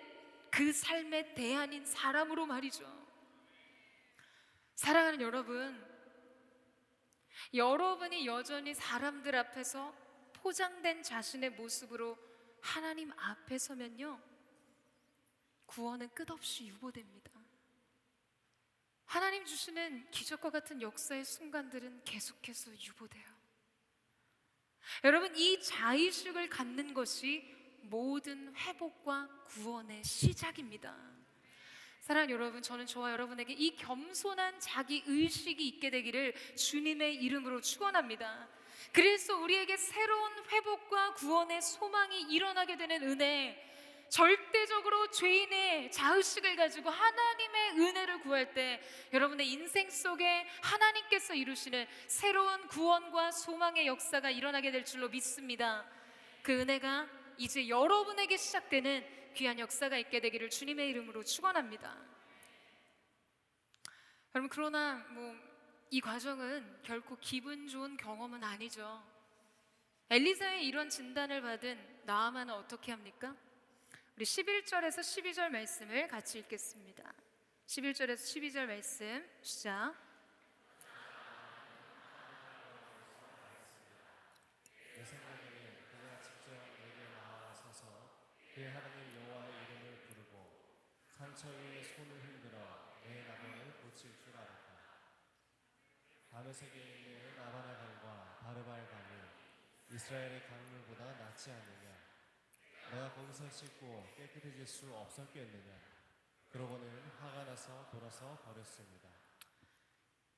그 삶의 대안인 사람으로 말이죠. 사랑하는 여러분, 여러분이 여전히 사람들 앞에서 포장된 자신의 모습으로 하나님 앞에 서면요, 구원은 끝없이 유보됩니다. 하나님 주시는 기적과 같은 역사의 순간들은 계속해서 유보돼요. 여러분, 이 자의식을 갖는 것이 모든 회복과 구원의 시작입니다. 사랑하는 여러분, 저는 저와 여러분에게 이 겸손한 자기 의식이 있게 되기를 주님의 이름으로 축원합니다. 그래서 우리에게 새로운 회복과 구원의 소망이 일어나게 되는 은혜, 절대적으로 죄인의 자의식을 가지고 하나님의 은혜를 구할 때 여러분의 인생 속에 하나님께서 이루시는 새로운 구원과 소망의 역사가 일어나게 될 줄로 믿습니다. 그 은혜가 이제 여러분에게 시작되는 귀한 역사가 있게 되기를 주님의 이름으로 축원합니다. 여러분, 그러나 이 과정은 결코 기분 좋은 경험은 아니죠. 엘리사의 이런 진단을 받은 나아만은 어떻게 합니까? 우리 11절에서 12절 말씀을 같이 읽겠습니다. 11절에서 12절 말씀 시작. 내 생각에는 그가 직접 내게 나와서서 그의 하나님 여호와의 이름을 부르고 상처 위에 손을 흔들어 내 나병을 고칠 줄 알았다. 다메섹에 있는 아바나 강과 바르발 강이 이스라엘의 강물보다 낫지 않느냐? 내가 거기서 씻고 깨끗해질 수 없었겠느냐? 그러고는 화가 나서 돌아서 버렸습니다.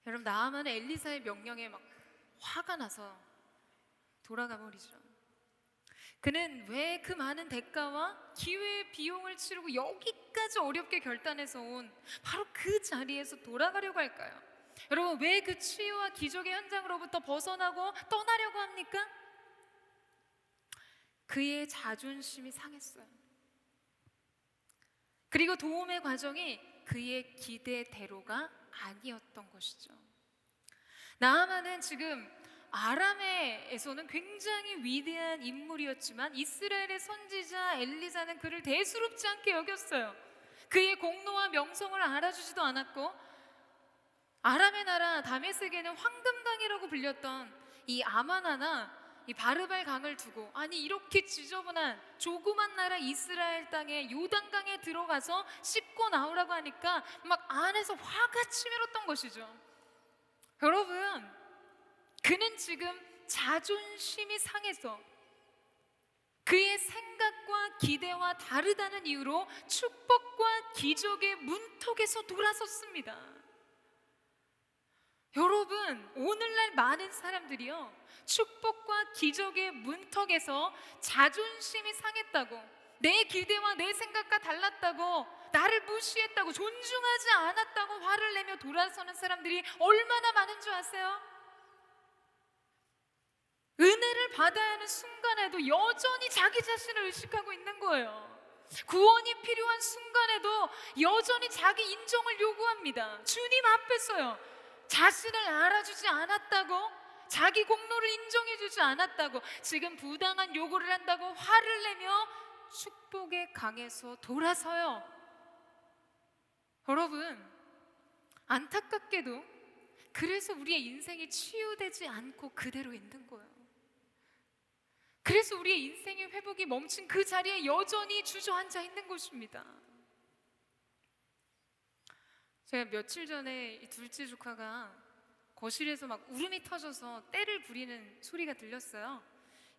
여러분, 나아만은 엘리사의 명령에 막 화가 나서 돌아가 버리죠. 그는 왜 그 많은 대가와 기회의 비용을 치르고 여기까지 어렵게 결단해서 온 바로 그 자리에서 돌아가려고 할까요? 여러분, 왜 그 치유와 기적의 현장으로부터 벗어나고 떠나려고 합니까? 그의 자존심이 상했어요. 그리고 도움의 과정이 그의 기대대로가 아니었던 것이죠. 나아만은 지금 아람에서는 굉장히 위대한 인물이었지만 이스라엘의 선지자 엘리사는 그를 대수롭지 않게 여겼어요. 그의 공로와 명성을 알아주지도 않았고, 아람의 나라 다메섹에는 황금강이라고 불렸던 이 아마나나 이 바르발 강을 두고, 아니 이렇게 지저분한 조그만 나라 이스라엘 땅에 요단강에 들어가서 씻고 나오라고 하니까 막 안에서 화가 치밀었던 것이죠. 여러분, 그는 지금 자존심이 상해서 그의 생각과 기대와 다르다는 이유로 축복과 기적의 문턱에서 돌아섰습니다. 여러분, 오늘날 많은 사람들이요, 축복과 기적의 문턱에서 자존심이 상했다고, 내 기대와 내 생각과 달랐다고, 나를 무시했다고, 존중하지 않았다고 화를 내며 돌아서는 사람들이 얼마나 많은 줄 아세요? 은혜를 받아야 하는 순간에도 여전히 자기 자신을 의식하고 있는 거예요. 구원이 필요한 순간에도 여전히 자기 인정을 요구합니다. 주님 앞에서요, 자신을 알아주지 않았다고, 자기 공로를 인정해주지 않았다고, 지금 부당한 요구를 한다고 화를 내며 축복의 강에서 돌아서요. 여러분, 안타깝게도 그래서 우리의 인생이 치유되지 않고 그대로 있는 거예요. 그래서 우리의 인생의 회복이 멈춘 그 자리에 여전히 주저앉아 있는 것입니다. 제가 며칠 전에 이 둘째 조카가 거실에서 막 울음이 터져서 떼를 부리는 소리가 들렸어요.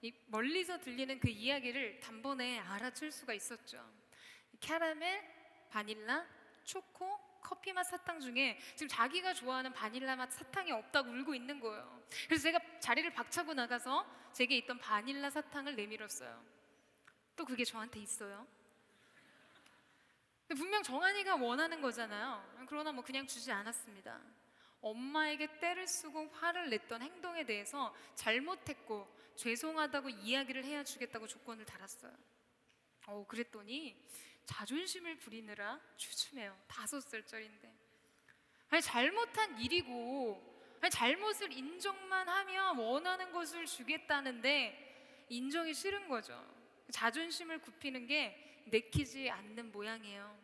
이 멀리서 들리는 그 이야기를 단번에 알아챌 수가 있었죠. 캐러멜, 바닐라, 초코, 커피 맛 사탕 중에 지금 자기가 좋아하는 바닐라 맛 사탕이 없다고 울고 있는 거예요. 그래서 제가 자리를 박차고 나가서 제게 있던 바닐라 사탕을 내밀었어요. 또 그게 저한테 있어요. 근데 분명 정한이가 원하는 거잖아요. 그러나 뭐 그냥 주지 않았습니다. 엄마에게 떼를 쓰고 화를 냈던 행동에 대해서 잘못했고 죄송하다고 이야기를 해야 주겠다고 조건을 달았어요. 그랬더니 자존심을 부리느라 주춤해요. 5살짜리인데. 아니 잘못한 일이고 잘못을 인정만 하면 원하는 것을 주겠다는데 인정이 싫은 거죠. 자존심을 굽히는 게 내키지 않는 모양이에요.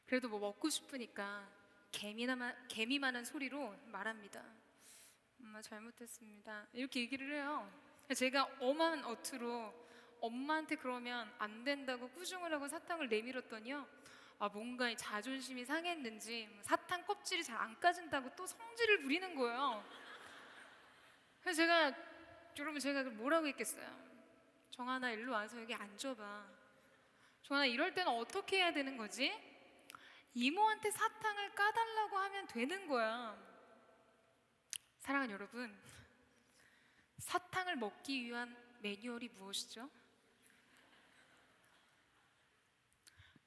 그래도 뭐 먹고 싶으니까 개미 많은 소리로 말합니다. 엄마 잘못했습니다. 이렇게 얘기를 해요. 제가 엄한 어투로 엄마한테 그러면 안 된다고 꾸중을 하고 사탕을 내밀었더니요, 뭔가 이 자존심이 상했는지 사탕 껍질이 잘 안 까진다고 또 성질을 부리는 거예요. 그래서 여러분 제가 뭐라고 했겠어요? 정한아 일로 와서 여기 앉아봐. 정한아 이럴 때는 어떻게 해야 되는 거지? 이모한테 사탕을 까달라고 하면 되는 거야. 사랑하는 여러분, 사탕을 먹기 위한 매뉴얼이 무엇이죠?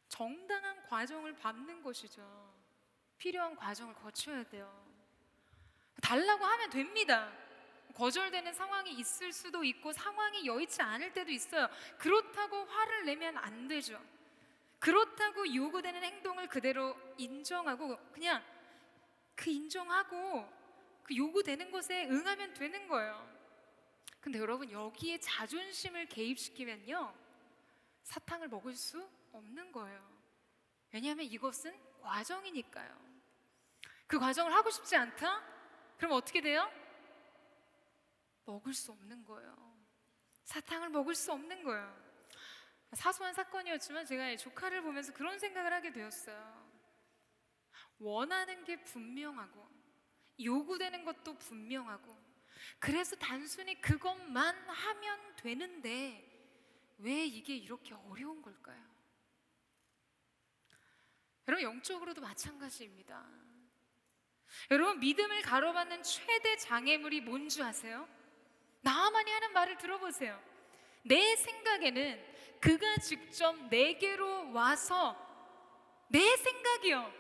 정당한 과정을 밟는 것이죠. 필요한 과정을 거쳐야 돼요. 달라고 하면 됩니다. 거절되는 상황이 있을 수도 있고 상황이 여의치 않을 때도 있어요. 그렇다고 화를 내면 안 되죠. 그렇다고 요구되는 행동을 그대로 인정하고 그냥 그 인정하고 그 요구되는 것에 응하면 되는 거예요. 근데 여러분 여기에 자존심을 개입시키면요, 사탕을 먹을 수 없는 거예요. 왜냐하면 이것은 과정이니까요. 그 과정을 하고 싶지 않다? 그럼 어떻게 돼요? 먹을 수 없는 거예요. 사탕을 먹을 수 없는 거예요. 사소한 사건이었지만 제가 조카를 보면서 그런 생각을 하게 되었어요. 원하는 게 분명하고 요구되는 것도 분명하고 그래서 단순히 그것만 하면 되는데 왜 이게 이렇게 어려운 걸까요? 여러분 영적으로도 마찬가지입니다. 여러분 믿음을 가로막는 최대 장애물이 뭔지 아세요? 나아만이 하는 말을 들어보세요. 내 생각에는 그가 직접 내게로 와서 내 생각이요,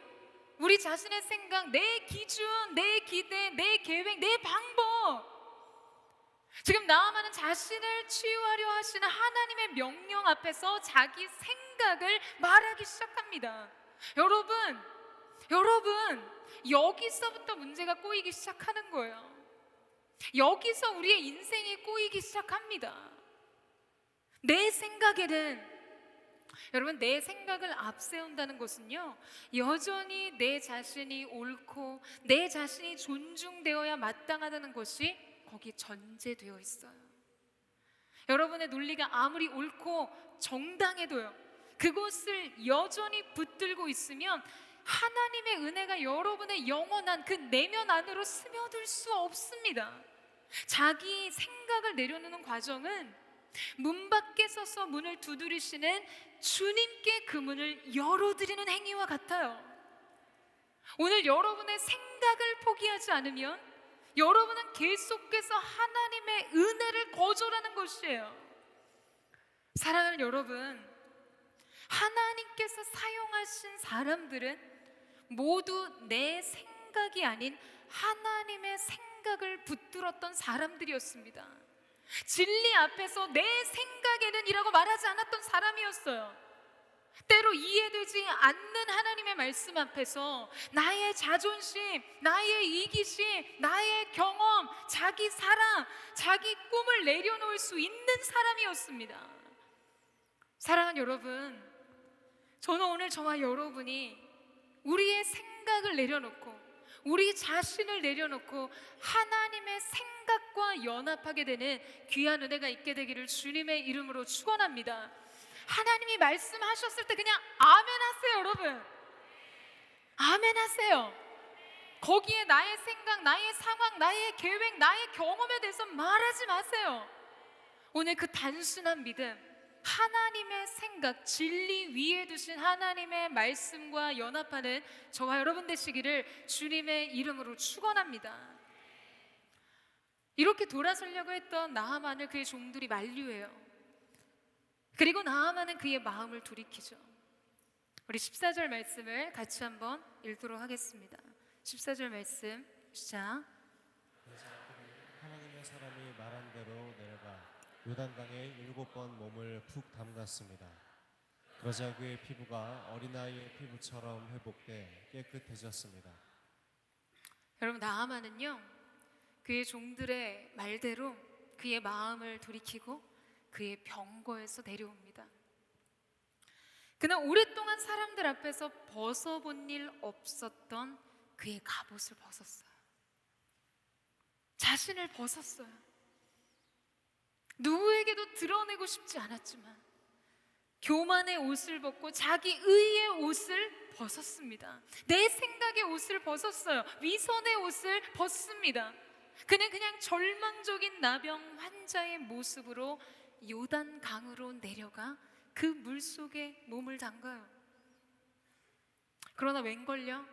우리 자신의 생각, 내 기준, 내 기대, 내 계획, 내 방법, 지금 나아만은 자신을 치유하려 하시는 하나님의 명령 앞에서 자기 생각을 말하기 시작합니다. 여러분 여기서부터 문제가 꼬이기 시작하는 거예요. 여기서 우리의 인생이 꼬이기 시작합니다. 내 생각에는, 여러분 내 생각을 앞세운다는 것은요, 여전히 내 자신이 옳고 내 자신이 존중되어야 마땅하다는 것이 거기에 전제되어 있어요. 여러분의 논리가 아무리 옳고 정당해도요, 그것을 여전히 붙들고 있으면 하나님의 은혜가 여러분의 영원한 그 내면 안으로 스며들 수 없습니다. 자기 생각을 내려놓는 과정은 문 밖에 서서 문을 두드리시는 주님께 그 문을 열어드리는 행위와 같아요. 오늘 여러분의 생각을 포기하지 않으면 여러분은 계속해서 하나님의 은혜를 거절하는 것이에요. 사랑하는 여러분, 하나님께서 사용하신 사람들은 모두 내 생각이 아닌 하나님의 생각을 붙들었던 사람들이었습니다. 진리 앞에서 내 생각에는 이라고 말하지 않았던 사람이었어요. 때로 이해되지 않는 하나님의 말씀 앞에서 나의 자존심, 나의 이기심, 나의 경험, 자기 사랑, 자기 꿈을 내려놓을 수 있는 사람이었습니다. 사랑하는 여러분, 저는 오늘 저와 여러분이 우리의 생각을 내려놓고 우리 자신을 내려놓고 하나님의 생각과 연합하게 되는 귀한 은혜가 있게 되기를 주님의 이름으로 축원합니다. 하나님이 말씀하셨을 때 그냥 아멘 하세요. 여러분 아멘 하세요. 거기에 나의 생각, 나의 상황, 나의 계획, 나의 경험에 대해서 말하지 마세요. 오늘 그 단순한 믿음, 하나님의 생각, 진리 위에 두신 하나님의 말씀과 연합하는 저와 여러분 되시기를 주님의 이름으로 축원합니다. 이렇게 돌아서려고 했던 나하만을 그의 종들이 만류해요. 그리고 나하만은 그의 마음을 돌이키죠. 우리 14절 말씀을 같이 한번 읽도록 하겠습니다. 14절 말씀 시작. 하나님의 사람이 말한 대로 내려가 요단강에 7번 몸을 푹 담갔습니다. 그러자 그의 피부가 어린아이의 피부처럼 회복돼 깨끗해졌습니다. 여러분, 나하만은요 그의 종들의 말대로 그의 마음을 돌이키고 그의 병거에서 내려옵니다. 그는 오랫동안 사람들 앞에서 벗어본 일 없었던 그의 갑옷을 벗었어요. 자신을 벗었어요. 누구에게도 드러내고 싶지 않았지만 교만의 옷을 벗고 자기 의의 옷을 벗었습니다. 내 생각의 옷을 벗었어요. 위선의 옷을 벗습니다. 그는 그냥 절망적인 나병 환자의 모습으로 요단 강으로 내려가 그 물속에 몸을 담가요. 그러나 웬걸요?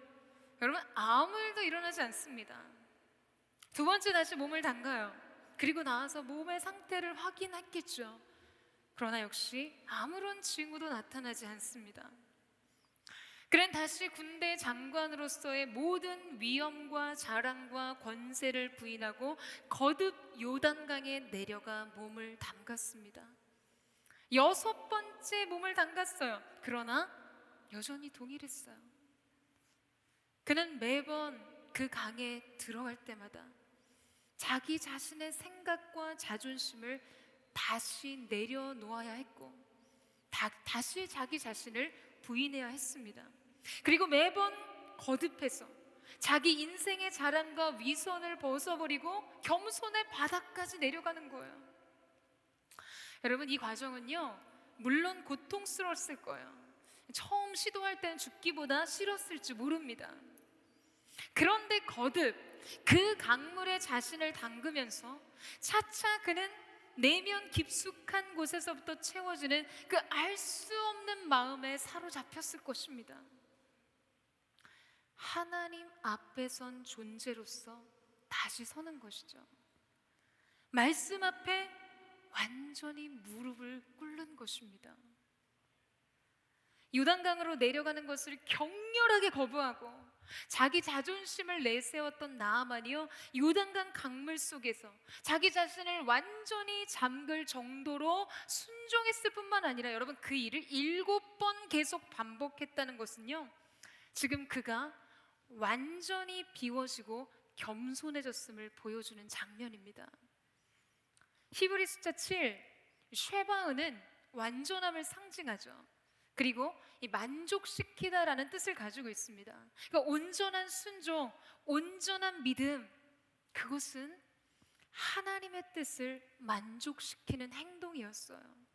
여러분, 아무 일도 일어나지 않습니다. 두 번째 다시 몸을 담가요. 그리고 나와서 몸의 상태를 확인했겠죠. 그러나 역시 아무런 징후도 나타나지 않습니다. 그는 다시 군대 장관으로서의 모든 위엄과 자랑과 권세를 부인하고 거듭 요단강에 내려가 몸을 담갔습니다. 6번째 몸을 담갔어요. 그러나 여전히 동일했어요. 그는 매번 그 강에 들어갈 때마다 자기 자신의 생각과 자존심을 다시 내려놓아야 했고 다시 자기 자신을 부인해야 했습니다. 그리고 매번 거듭해서 자기 인생의 자랑과 위선을 벗어버리고 겸손의 바닥까지 내려가는 거예요. 여러분, 이 과정은요 물론 고통스러웠을 거예요. 처음 시도할 때는 죽기보다 싫었을지 모릅니다. 그런데 거듭 그 강물에 자신을 담그면서 차차 그는 내면 깊숙한 곳에서부터 채워지는 그 알 수 없는 마음에 사로잡혔을 것입니다. 하나님 앞에 선 존재로서 다시 서는 것이죠. 말씀 앞에 완전히 무릎을 꿇는 것입니다. 요단강으로 내려가는 것을 격렬하게 거부하고 자기 자존심을 내세웠던 나하만이요 요단강 강물 속에서 자기 자신을 완전히 잠글 정도로 순종했을 뿐만 아니라 여러분 그 일을 7번 계속 반복했다는 것은요 지금 그가 완전히 비워지고 겸손해졌음을 보여주는 장면입니다. 히브리 숫자 7 쉐바은은 완전함을 상징하죠. 그리고 이 만족시키다라는 뜻을 가지고 있습니다. 그러니까 온전한 순종, 온전한 믿음, 그것은 하나님의 뜻을 만족시키는 행동이었어요.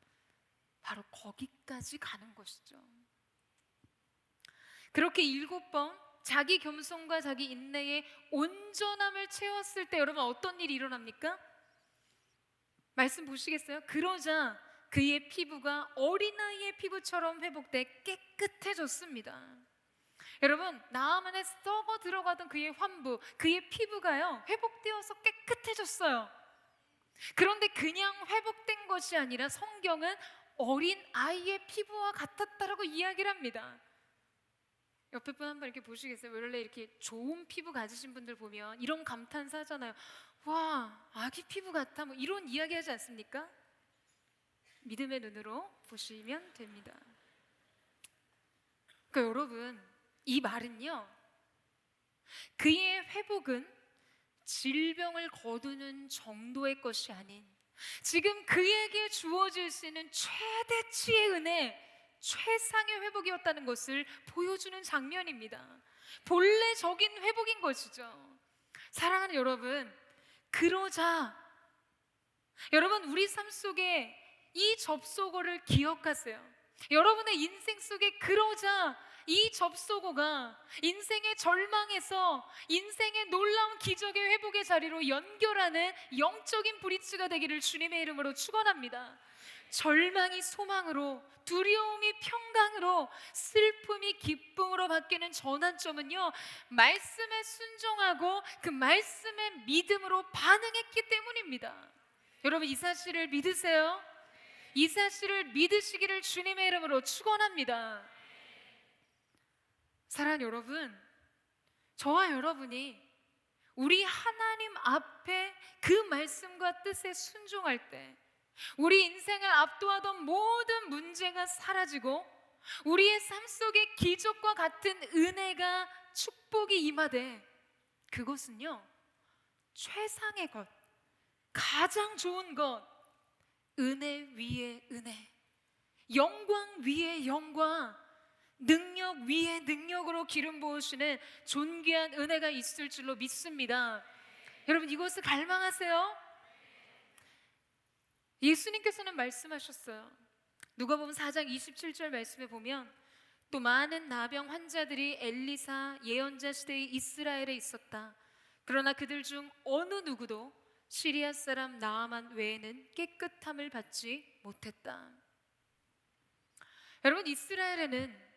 바로 거기까지 가는 것이죠. 그렇게 7번 자기 겸손과 자기 인내의 온전함을 채웠을 때 여러분 어떤 일이 일어납니까? 말씀 보시겠어요? 그러자 그의 피부가 어린아이의 피부처럼 회복돼 깨끗해졌습니다. 여러분, 나하만에 썩어 들어가던 그의 환부, 그의 피부가요 회복되어서 깨끗해졌어요. 그런데 그냥 회복된 것이 아니라 성경은 어린아이의 피부와 같았다라고 이야기를 합니다. 옆에 분 한번 이렇게 보시겠어요? 원래 이렇게 좋은 피부 가지신 분들 보면 이런 감탄사 하잖아요. 와, 아기 피부 같아, 뭐 이런 이야기 하지 않습니까? 믿음의 눈으로 보시면 됩니다. 그러니까 여러분, 이 말은요 그의 회복은 질병을 거두는 정도의 것이 아닌 지금 그에게 주어질 수 있는 최대치의 은혜, 최상의 회복이었다는 것을 보여주는 장면입니다. 본래적인 회복인 것이죠. 사랑하는 여러분, 그러자 여러분 우리 삶 속에 이 접속어를 기억하세요. 여러분의 인생 속에 그러자 이 접속어가 인생의 절망에서 인생의 놀라운 기적의 회복의 자리로 연결하는 영적인 브릿지가 되기를 주님의 이름으로 축원합니다. 절망이 소망으로, 두려움이 평강으로, 슬픔이 기쁨으로 바뀌는 전환점은요, 말씀에 순종하고 그 말씀의 믿음으로 반응했기 때문입니다. 여러분, 이 사실을 믿으세요? 이 사실을 믿으시기를 주님의 이름으로 축원합니다. 사랑하는 여러분, 저와 여러분이 우리 하나님 앞에 그 말씀과 뜻에 순종할 때 우리 인생을 압도하던 모든 문제가 사라지고 우리의 삶 속에 기적과 같은 은혜가, 축복이 임하되, 그것은요 최상의 것, 가장 좋은 것, 은혜 위에 은혜, 영광 위에 영광, 능력 위에 능력으로 기름 부으시는 존귀한 은혜가 있을 줄로 믿습니다. 여러분, 이것을 갈망하세요. 예수님께서는 말씀하셨어요. 누가복음 4장 27절 말씀에 보면, 또 많은 나병 환자들이 엘리사 예언자 시대의 이스라엘에 있었다. 그러나 그들 중 어느 누구도 시리아 사람 나아만 외에는 깨끗함을 받지 못했다. 여러분, 이스라엘에는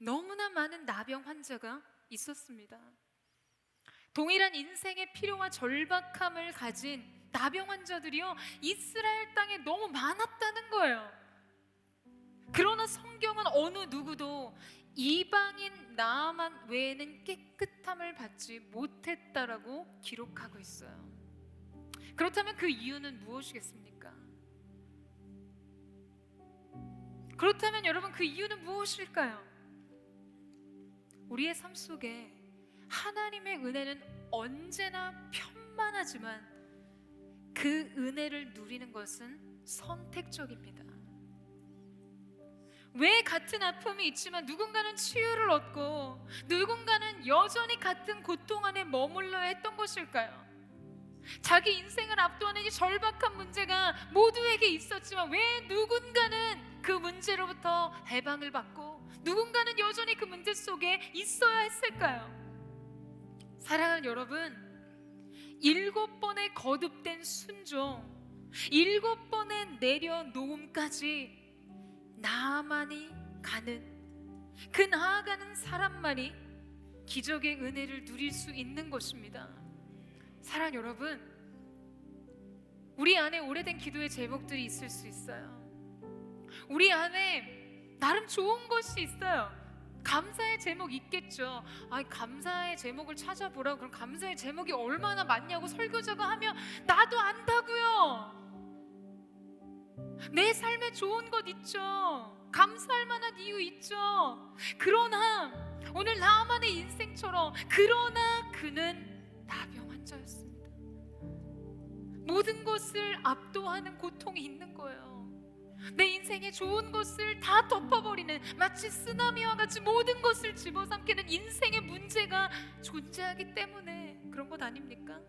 너무나 많은 나병 환자가 있었습니다. 동일한 인생의 필요와 절박함을 가진 나병 환자들이요, 이스라엘 땅에 너무 많았다는 거예요. 그러나 성경은 어느 누구도 이방인 나아만 외에는 깨끗함을 받지 못했다라고 기록하고 있어요. 그렇다면 그 이유는 무엇이겠습니까? 그렇다면 여러분, 그 이유는 무엇일까요? 우리의 삶 속에 하나님의 은혜는 언제나 편만하지만 그 은혜를 누리는 것은 선택적입니다. 왜 같은 아픔이 있지만 누군가는 치유를 얻고 누군가는 여전히 같은 고통 안에 머물러야 했던 것일까요? 자기 인생을 압도하는 이 절박한 문제가 모두에게 있었지만 왜 누군가는 그 문제로부터 해방을 받고 누군가는 여전히 그 문제 속에 있어야 했을까요? 사랑하는 여러분, 7번의 거듭된 순종, 7번의 내려놓음까지 나만이 가는, 그 나아가는 사람만이 기적의 은혜를 누릴 수 있는 것입니다. 사랑하는 여러분, 우리 안에 오래된 기도의 제목들이 있을 수 있어요. 우리 안에 나름 좋은 것이 있어요. 감사의 제목 있겠죠. 감사의 제목을 찾아보라고. 그럼 감사의 제목이 얼마나 많냐고 설교자가 하면 나도 안다고요. 내 삶에 좋은 것 있죠. 감사할 만한 이유 있죠. 그러나 오늘 나만의 인생처럼, 그러나 그는 나병 환자였습니다. 모든 것을 압도하는 고통이 있는 거예요. 내 인생의 좋은 것을 다 덮어버리는, 마치 쓰나미와 같이 모든 것을 집어삼키는 인생의 문제가 존재하기 때문에 그런 것 아닙니까?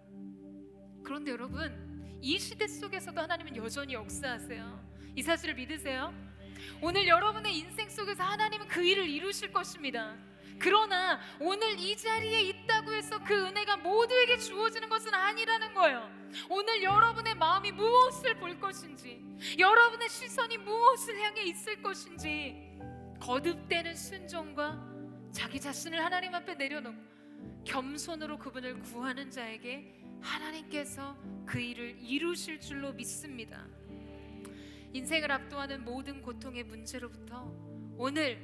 그런데 여러분, 이 시대 속에서도 하나님은 여전히 역사하세요. 이 사실을 믿으세요? 오늘 여러분의 인생 속에서 하나님은 그 일을 이루실 것입니다. 그러나 오늘 이 자리에 있다고 해서 그 은혜가 모두에게 주어지는 것은 아니라는 거예요. 오늘 여러분의 마음이 무엇을 볼 것인지, 여러분의 시선이 무엇을 향해 있을 것인지, 거듭되는 순종과 자기 자신을 하나님 앞에 내려놓고 겸손으로 그분을 구하는 자에게 하나님께서 그 일을 이루실 줄로 믿습니다. 인생을 압도하는 모든 고통의 문제로부터 오늘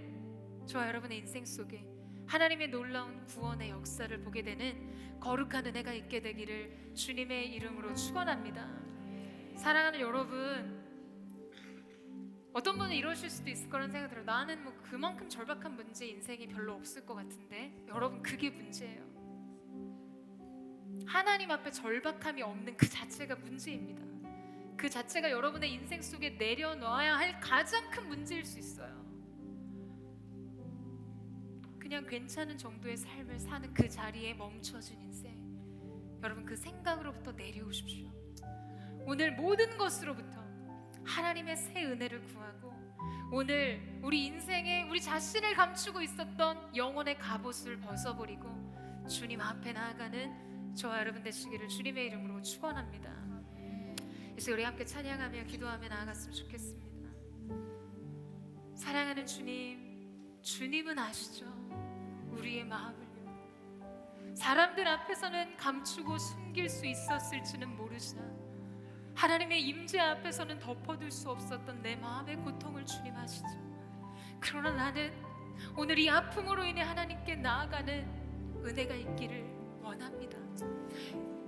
저와 여러분의 인생 속에 하나님의 놀라운 구원의 역사를 보게 되는 거룩한 은혜가 있게 되기를 주님의 이름으로 축원합니다. 사랑하는 여러분, 어떤 분은 이러실 수도 있을 거라는 생각이 들어요. 나는 뭐 그만큼 절박한 문제 인생이 별로 없을 것 같은데. 여러분, 그게 문제예요. 하나님 앞에 절박함이 없는 그 자체가 문제입니다. 그 자체가 여러분의 인생 속에 내려놔야 할 가장 큰 문제일 수 있어요. 그냥 괜찮은 정도의 삶을 사는 그 자리에 멈춰진 인생, 여러분 그 생각으로부터 내려오십시오. 오늘 모든 것으로부터 하나님의 새 은혜를 구하고 오늘 우리 인생에 우리 자신을 감추고 있었던 영혼의 갑옷을 벗어버리고 주님 앞에 나아가는 저와 여러분 되시기를 주님의 이름으로 축원합니다. 그래서 우리 함께 찬양하며 기도하며 나아갔으면 좋겠습니다. 사랑하는 주님, 주님은 아시죠? 우리의 마음을요. 사람들 앞에서는 감추고 숨길 수 있었을지는 모르시나 하나님의 임재 앞에서는 덮어둘 수 없었던 내 마음의 고통을 주님 아시죠? 그러나 나는 오늘 이 아픔으로 인해 하나님께 나아가는 은혜가 있기를 원합니다.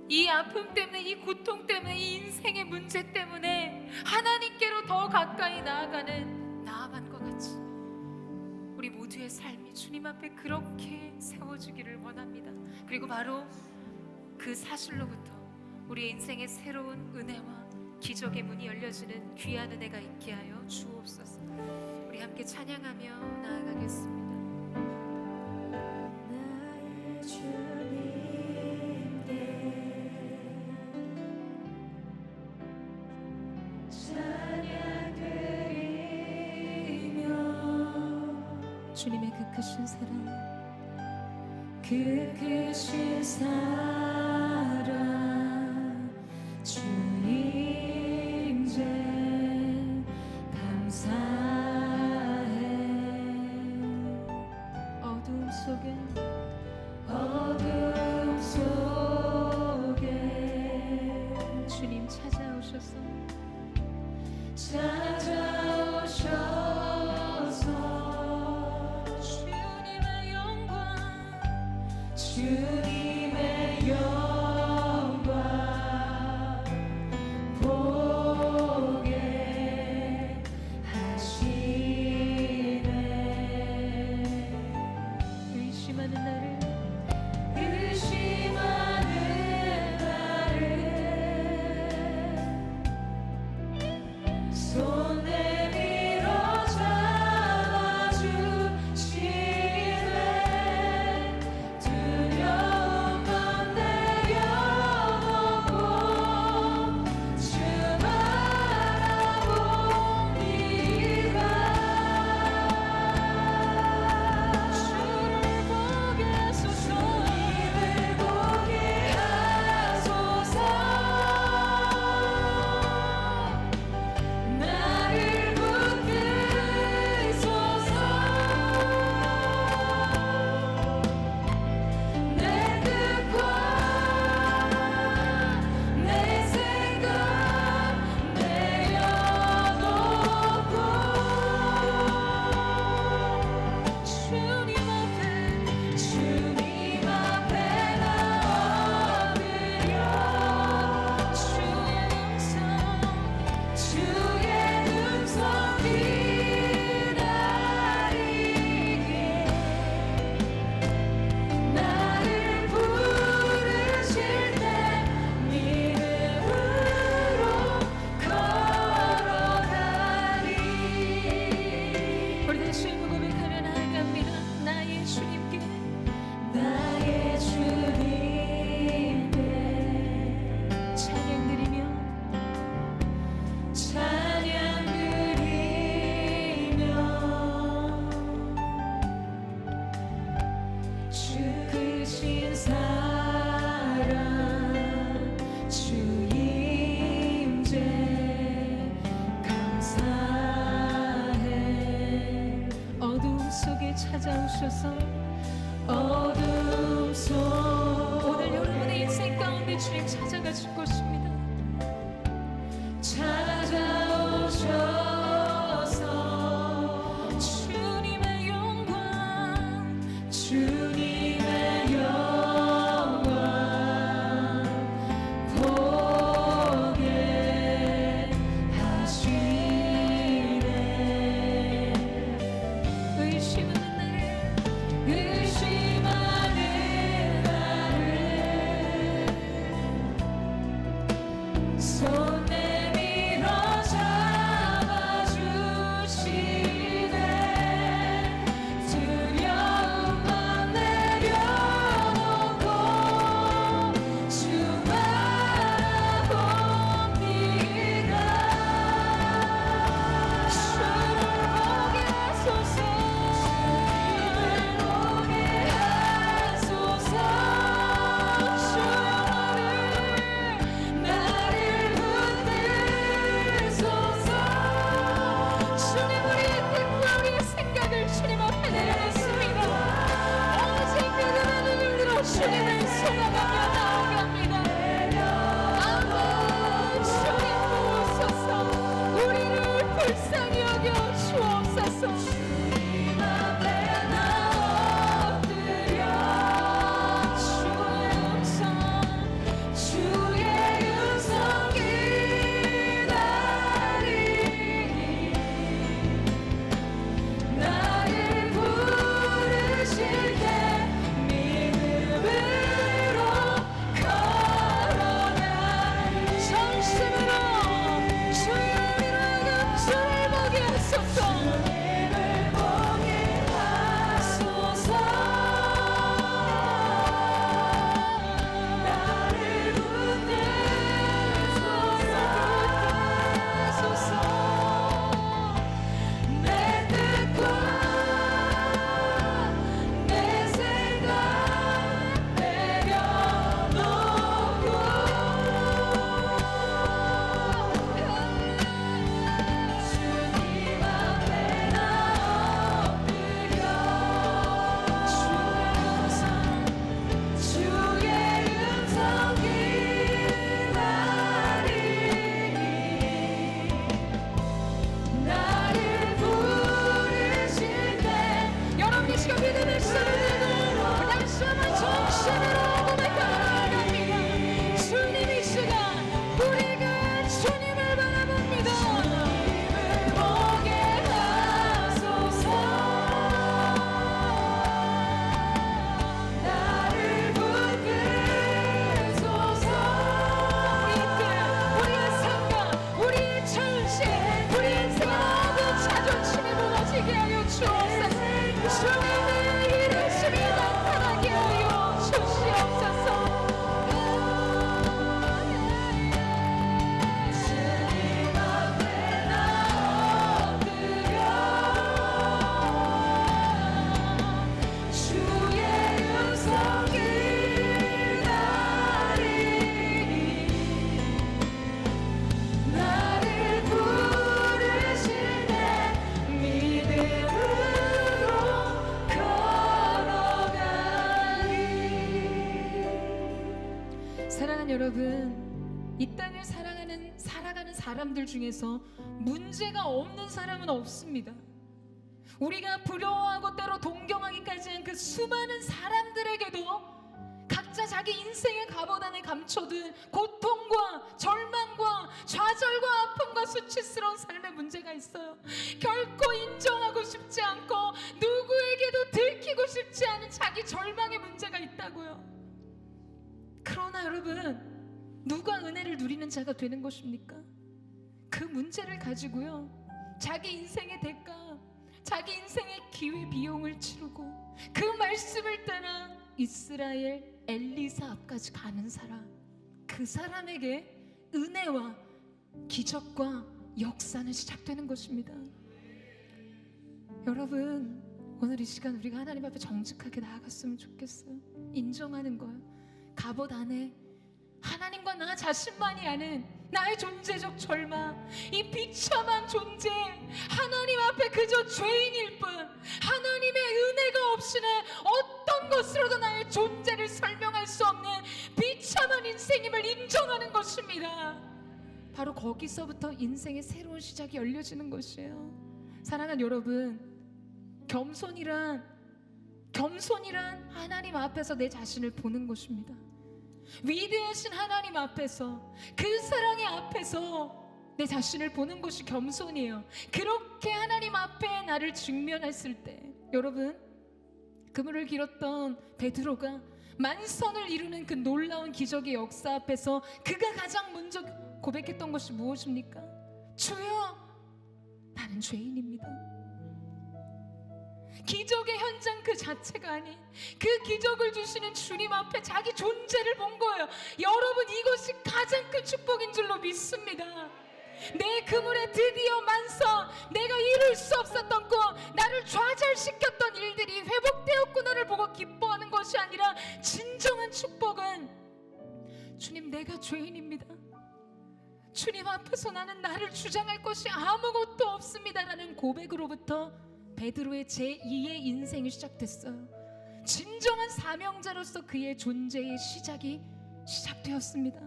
이 아픔 때문에, 이 고통 때문에, 이 인생의 문제 때문에 하나님께로 더 가까이 나아가는 나아만과 같이 우리 모두의 삶이 주님 앞에 그렇게 세워지기를 원합니다. 그리고 바로 그 사실로부터 우리 인생의 새로운 은혜와 기적의 문이 열려지는 귀한 은혜가 있게 하여 주옵소서. 우리 함께 찬양하며 나아가겠습니다. 나의 주님께 찬양 드리며 주님의 그 크신 사랑, 그 크신 사랑 주 임재 감사해. 어두움 속에 주님 찾아오셔서 주님의 영광 주님의 영광 보게 하시네. 의심하는 나를 손 내밀어 잡아주시네. 두려운 건 내려놓고 주 바라봅니다. 주를 보게 하소서. 주님을 보게 하소서. 나를 붙드소서. 내 뜻과 내 생각 내려놓고 주님 앞에 나 엎드려 주의 음성 기다리게. 나를 부르실 때 믿음으로 걸어가리. 우리 다시 고백하며 나아갑니다. 나의 주님께 나의 주님께 찬양 드리며 주 크신 사랑 주 임재 감사해. 어두움 속에 찾아오셔서 어둠 속 오늘 여러분의 인생 가운데 주님 찾아가 줄 것입니다. 찾아오셔서 주님의 영광 주님의 영광 보게 하시네. 의심하는 나를 손 내밀어 잡아주시네. 두려운 건 내려놓고 주 바라봅니다. 주를 이 땅을 살아가는 사람들 중에서 문제가 없는 사람은 없습니다. 우리가 부러워하고 때로 동경하기까지 한 그 수많은 사람들에게도 각자 자기 인생의 갑옷 안에 감춰둔 고통과 절망과 좌절과 아픔과 수치스러운 삶의 문제가 있어요. 결코 인정하고 싶지 않고 누구에게도 들키고 싶지 않은 자기 절망의 문제가 있다고요. 그러나 여러분, 누가 은혜를 누리는 자가 되는 것입니까? 그 문제를 가지고요, 자기 인생의 대가, 자기 인생의 기회 비용을 치르고 그 말씀을 따라 이스라엘 엘리사 앞까지 가는 사람, 그 사람에게 은혜와 기적과 역사는 시작되는 것입니다. 여러분, 오늘 이 시간 우리가 하나님 앞에 정직하게 나아갔으면 좋겠어요. 인정하는 거예요. 갑옷 안에 하나님과 나 자신만이 아는 나의 존재적 절망, 이 비참한 존재, 하나님 앞에 그저 죄인일 뿐, 하나님의 은혜가 없이는 어떤 것으로도 나의 존재를 설명할 수 없는 비참한 인생임을 인정하는 것입니다. 바로 거기서부터 인생의 새로운 시작이 열려지는 것이에요. 사랑하는 여러분, 겸손이란 하나님 앞에서 내 자신을 보는 것입니다. 위대하신 하나님 앞에서, 그 사랑의 앞에서 내 자신을 보는 것이 겸손이에요. 그렇게 하나님 앞에 나를 직면했을 때, 여러분, 그물을 길었던 베드로가 만선을 이루는 그 놀라운 기적의 역사 앞에서 그가 가장 먼저 고백했던 것이 무엇입니까? 주여, 나는 죄인입니다. 기적의 현장 그 자체가 아닌 그 기적을 주시는 주님 앞에 자기 존재를 본 거예요. 여러분, 이것이 가장 큰 축복인 줄로 믿습니다. 내 그물에 드디어 만선, 내가 이룰 수 없었던 꿈, 나를 좌절시켰던 일들이 회복되었구나를 보고 기뻐하는 것이 아니라, 진정한 축복은 주님, 내가 죄인입니다. 주님 앞에서 나는 나를 주장할 것이 아무것도 없습니다라는 고백으로부터 베드로의 제2의 인생이 시작됐어요. 진정한 사명자로서 그의 존재의 시작이 시작되었습니다.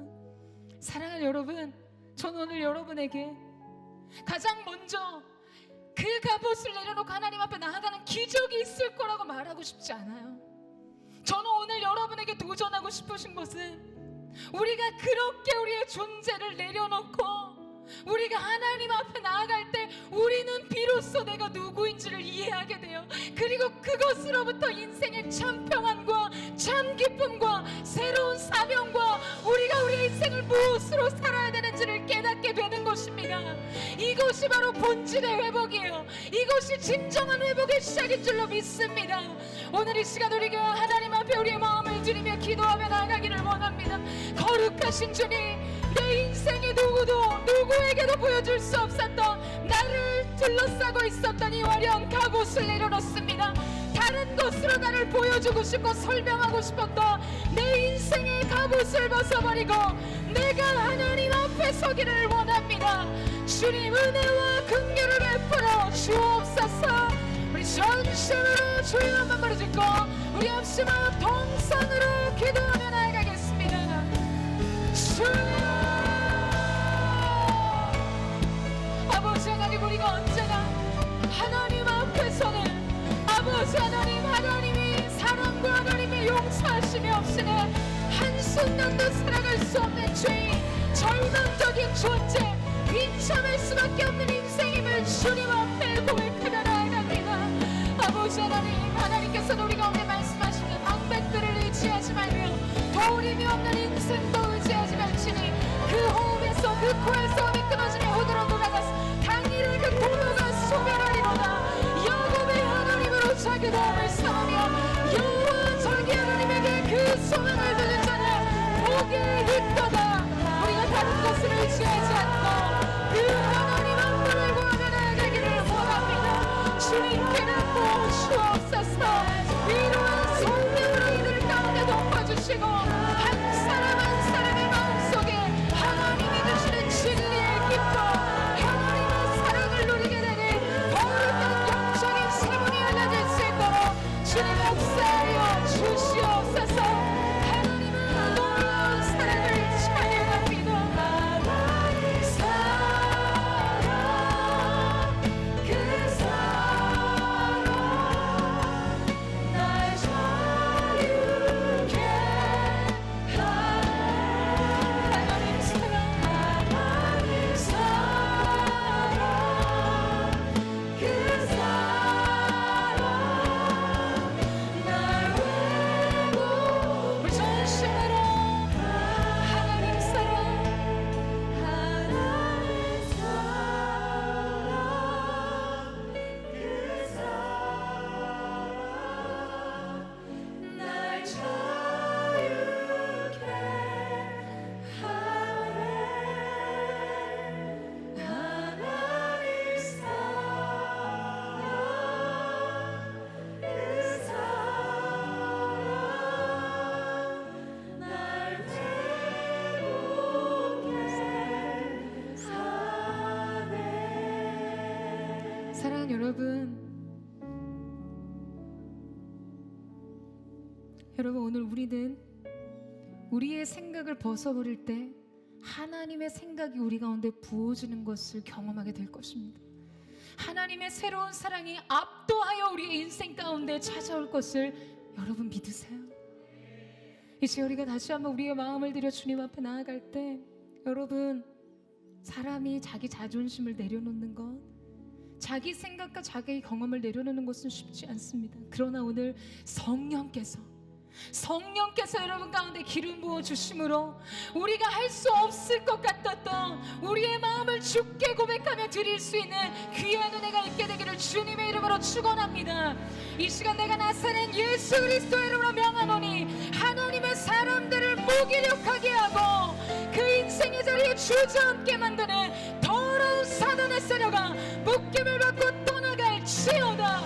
사랑하는 여러분, 저는 오늘 여러분에게 가장 먼저 그 갑옷을 내려놓고 하나님 앞에 나아가는 기적이 있을 거라고 말하고 싶지 않아요. 저는 오늘 여러분에게 도전하고 싶으신 것은, 우리가 그렇게 우리의 존재를 내려놓고 우리가 하나님 앞에 나아갈 때 우리는 비로소 내가 누구인지를 이해하게 돼요. 그리고 그것으로부터 인생의 참 평안과 참 기쁨과 새로운 사명과 우리가 우리의 인생을 무엇으로 살아야 되는지를 깨닫게 되는 것입니다. 이것이 바로 본질의 회복이에요. 이것이 진정한 회복의 시작인 줄로 믿습니다. 오늘 이 시간 우리가 하나님 앞에 우리의 마음을 드리며 기도하며 나아가기를 원합니다. 거룩하신 주님, 내 인생에 누구에게도 보여줄 수 없었던, 나를 둘러싸고 있었던 이 화려한 갑옷을 내려놓습니다. 다른 것으로 나를 보여주고 싶고 설명하고 싶었던 내 인생의 갑옷을 벗어버리고 내가 하나님 앞에 서기를 원합니다. 주님, 은혜와 긍휼을 베풀어 주옵소서. 우리 전심으로 주여 한번 부르짖고 우리 합심하여 동성으로 기도하며 나아가겠습니다. 주여, 아버지 하나님, 우리가 언제나 하나님 앞에서는 아버지 하나님, 하나님이 사랑과 하나님의 용서하심이 없이는 한순간도 살아갈 수 없는 죄인, 절망적인 존재, 비참할 수밖에 없는 인생임을 주님 앞에 고백하며 나아갑니다. 아버지 하나님, 하나님께서는 우리가 오늘 말씀하시는 방백들을 의지하지 말며 도울림이 없는 인생도 의지하지 말지니 그 호흡에서, 그 코에서 호흡이 끊어지며 호들어 돌아가서 당일에 그 고노가 소멸하리로다. 야곱의 하나님으로 자기 도움을 삼으며 여호와 자기 하나님에게 그 소망을 두는 자는 복이 있도다. 우리가 다른 것을 의지하지 않고 그 하나님 한 분을 구하며 나아가기를 원합니다. 주님께는 보시옵소서. 위로한 성령으로 이들 가운데 덮어주시고 한 사람 한 사람의 마음속에 하나님이 주시는 진리의 기쁨, 하나님의 사랑을 누리게 되는 거룩한 영적인 생명이 흘러질 수 있도록 주님 역사하여 주시옵소서. 하나님은 놀라운 사랑을 사랑하는 여러분 오늘 우리는 우리의 생각을 벗어버릴 때 하나님의 생각이 우리 가운데 부어지는 것을 경험하게 될 것입니다. 하나님의 새로운 사랑이 압도하여 우리의 인생 가운데 찾아올 것을 여러분 믿으세요. 이제 우리가 다시 한번 우리의 마음을 들여 주님 앞에 나아갈 때 여러분, 사람이 자기 자존심을 내려놓는 것, 자기 생각과 자기 경험을 내려놓는 것은 쉽지 않습니다. 그러나 오늘 성령께서 여러분 가운데 기름 부어 주심으로 우리가 할 수 없을 것 같았던 우리의 마음을 주께 고백하며 드릴 수 있는 귀한 은혜가 있게 되기를 주님의 이름으로 축원합니다. 이 시간 내가 나사렛 예수 그리스도의 이름으로 명하노니 하나님의 사람들을 무기력하게 하고 그 인생의 자리에 주저앉게 만드는 더러운 사단의 세력아 묶임을 받고 떠나갈지어다.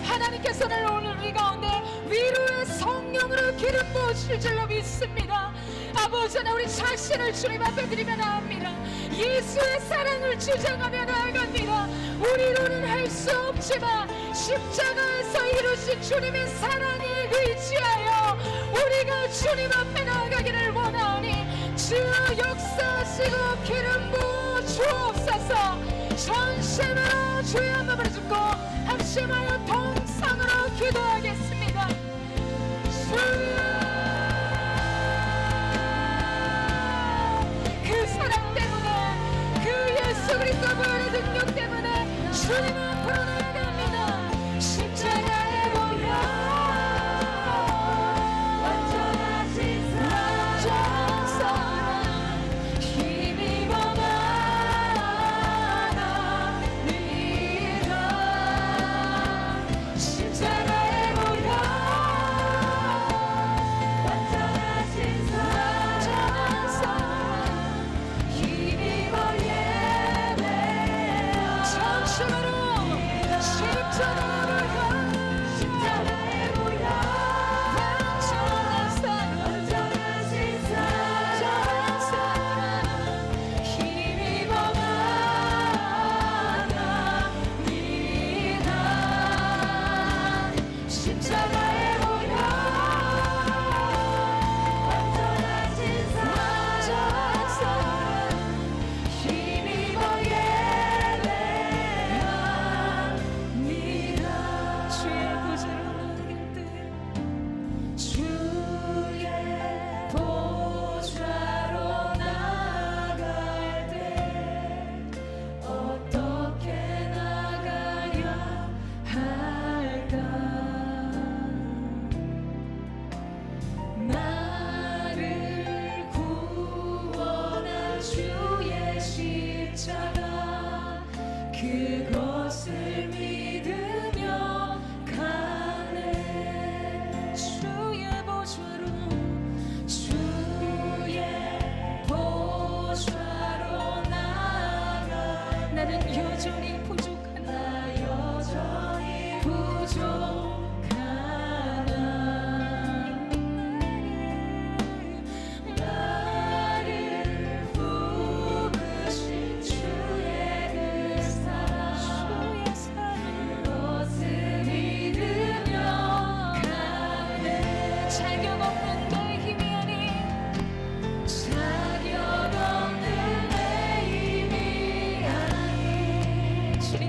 하나님께서는 오늘 우리 가운데 위로의 성령으로 기름 부으실 줄로 믿습니다. 아버지 하나님, 우리 자신을 주님 앞에 드리며 나옵니다. 예수의 사랑을 주장하며 나아갑니다. 우리로는 할 수 없지만 십자가에서 이루신 주님의 사랑에 의지하여 우리가 주님 앞에 나아가기를 원하오니 주여 역사하시고 기름 부어 주옵소서. 전심으로 주의 한 마음을 줍고 합심하여 동상으로 기도하겠습니다. 주여, 그 사랑 때문에, 그 예수 그리스도 부활의 능력 때문에 주님 앞으로 나아갑니다. 십자가에 보여 완전하신 사랑 힘입어 나갑니다. 십자가에 보여 완전하신 사랑 힘입어 예배하며 전심으로 십자가에 보여 완전한 사랑 완전하신 사랑 힘입어 나갑니다. 십자가에 보여 완전하신 사랑 힘입어 예배합니다. 주의 보좌로 나아갈 때 주의 보좌로 나아갈 때 어떻게 나가야 할까? 나를 구원한 주의 십자가 그것을 믿으며 가네. 주의 보좌로 주의 보좌로 나아갈 나는 여전히 부족하나 나 여전히 부족하나 나를 부르신 주의 그 사랑 그것을 믿으며 가네. 자격 없는 내 힘이 아닌 자격 없는 내 힘이 아닌 주님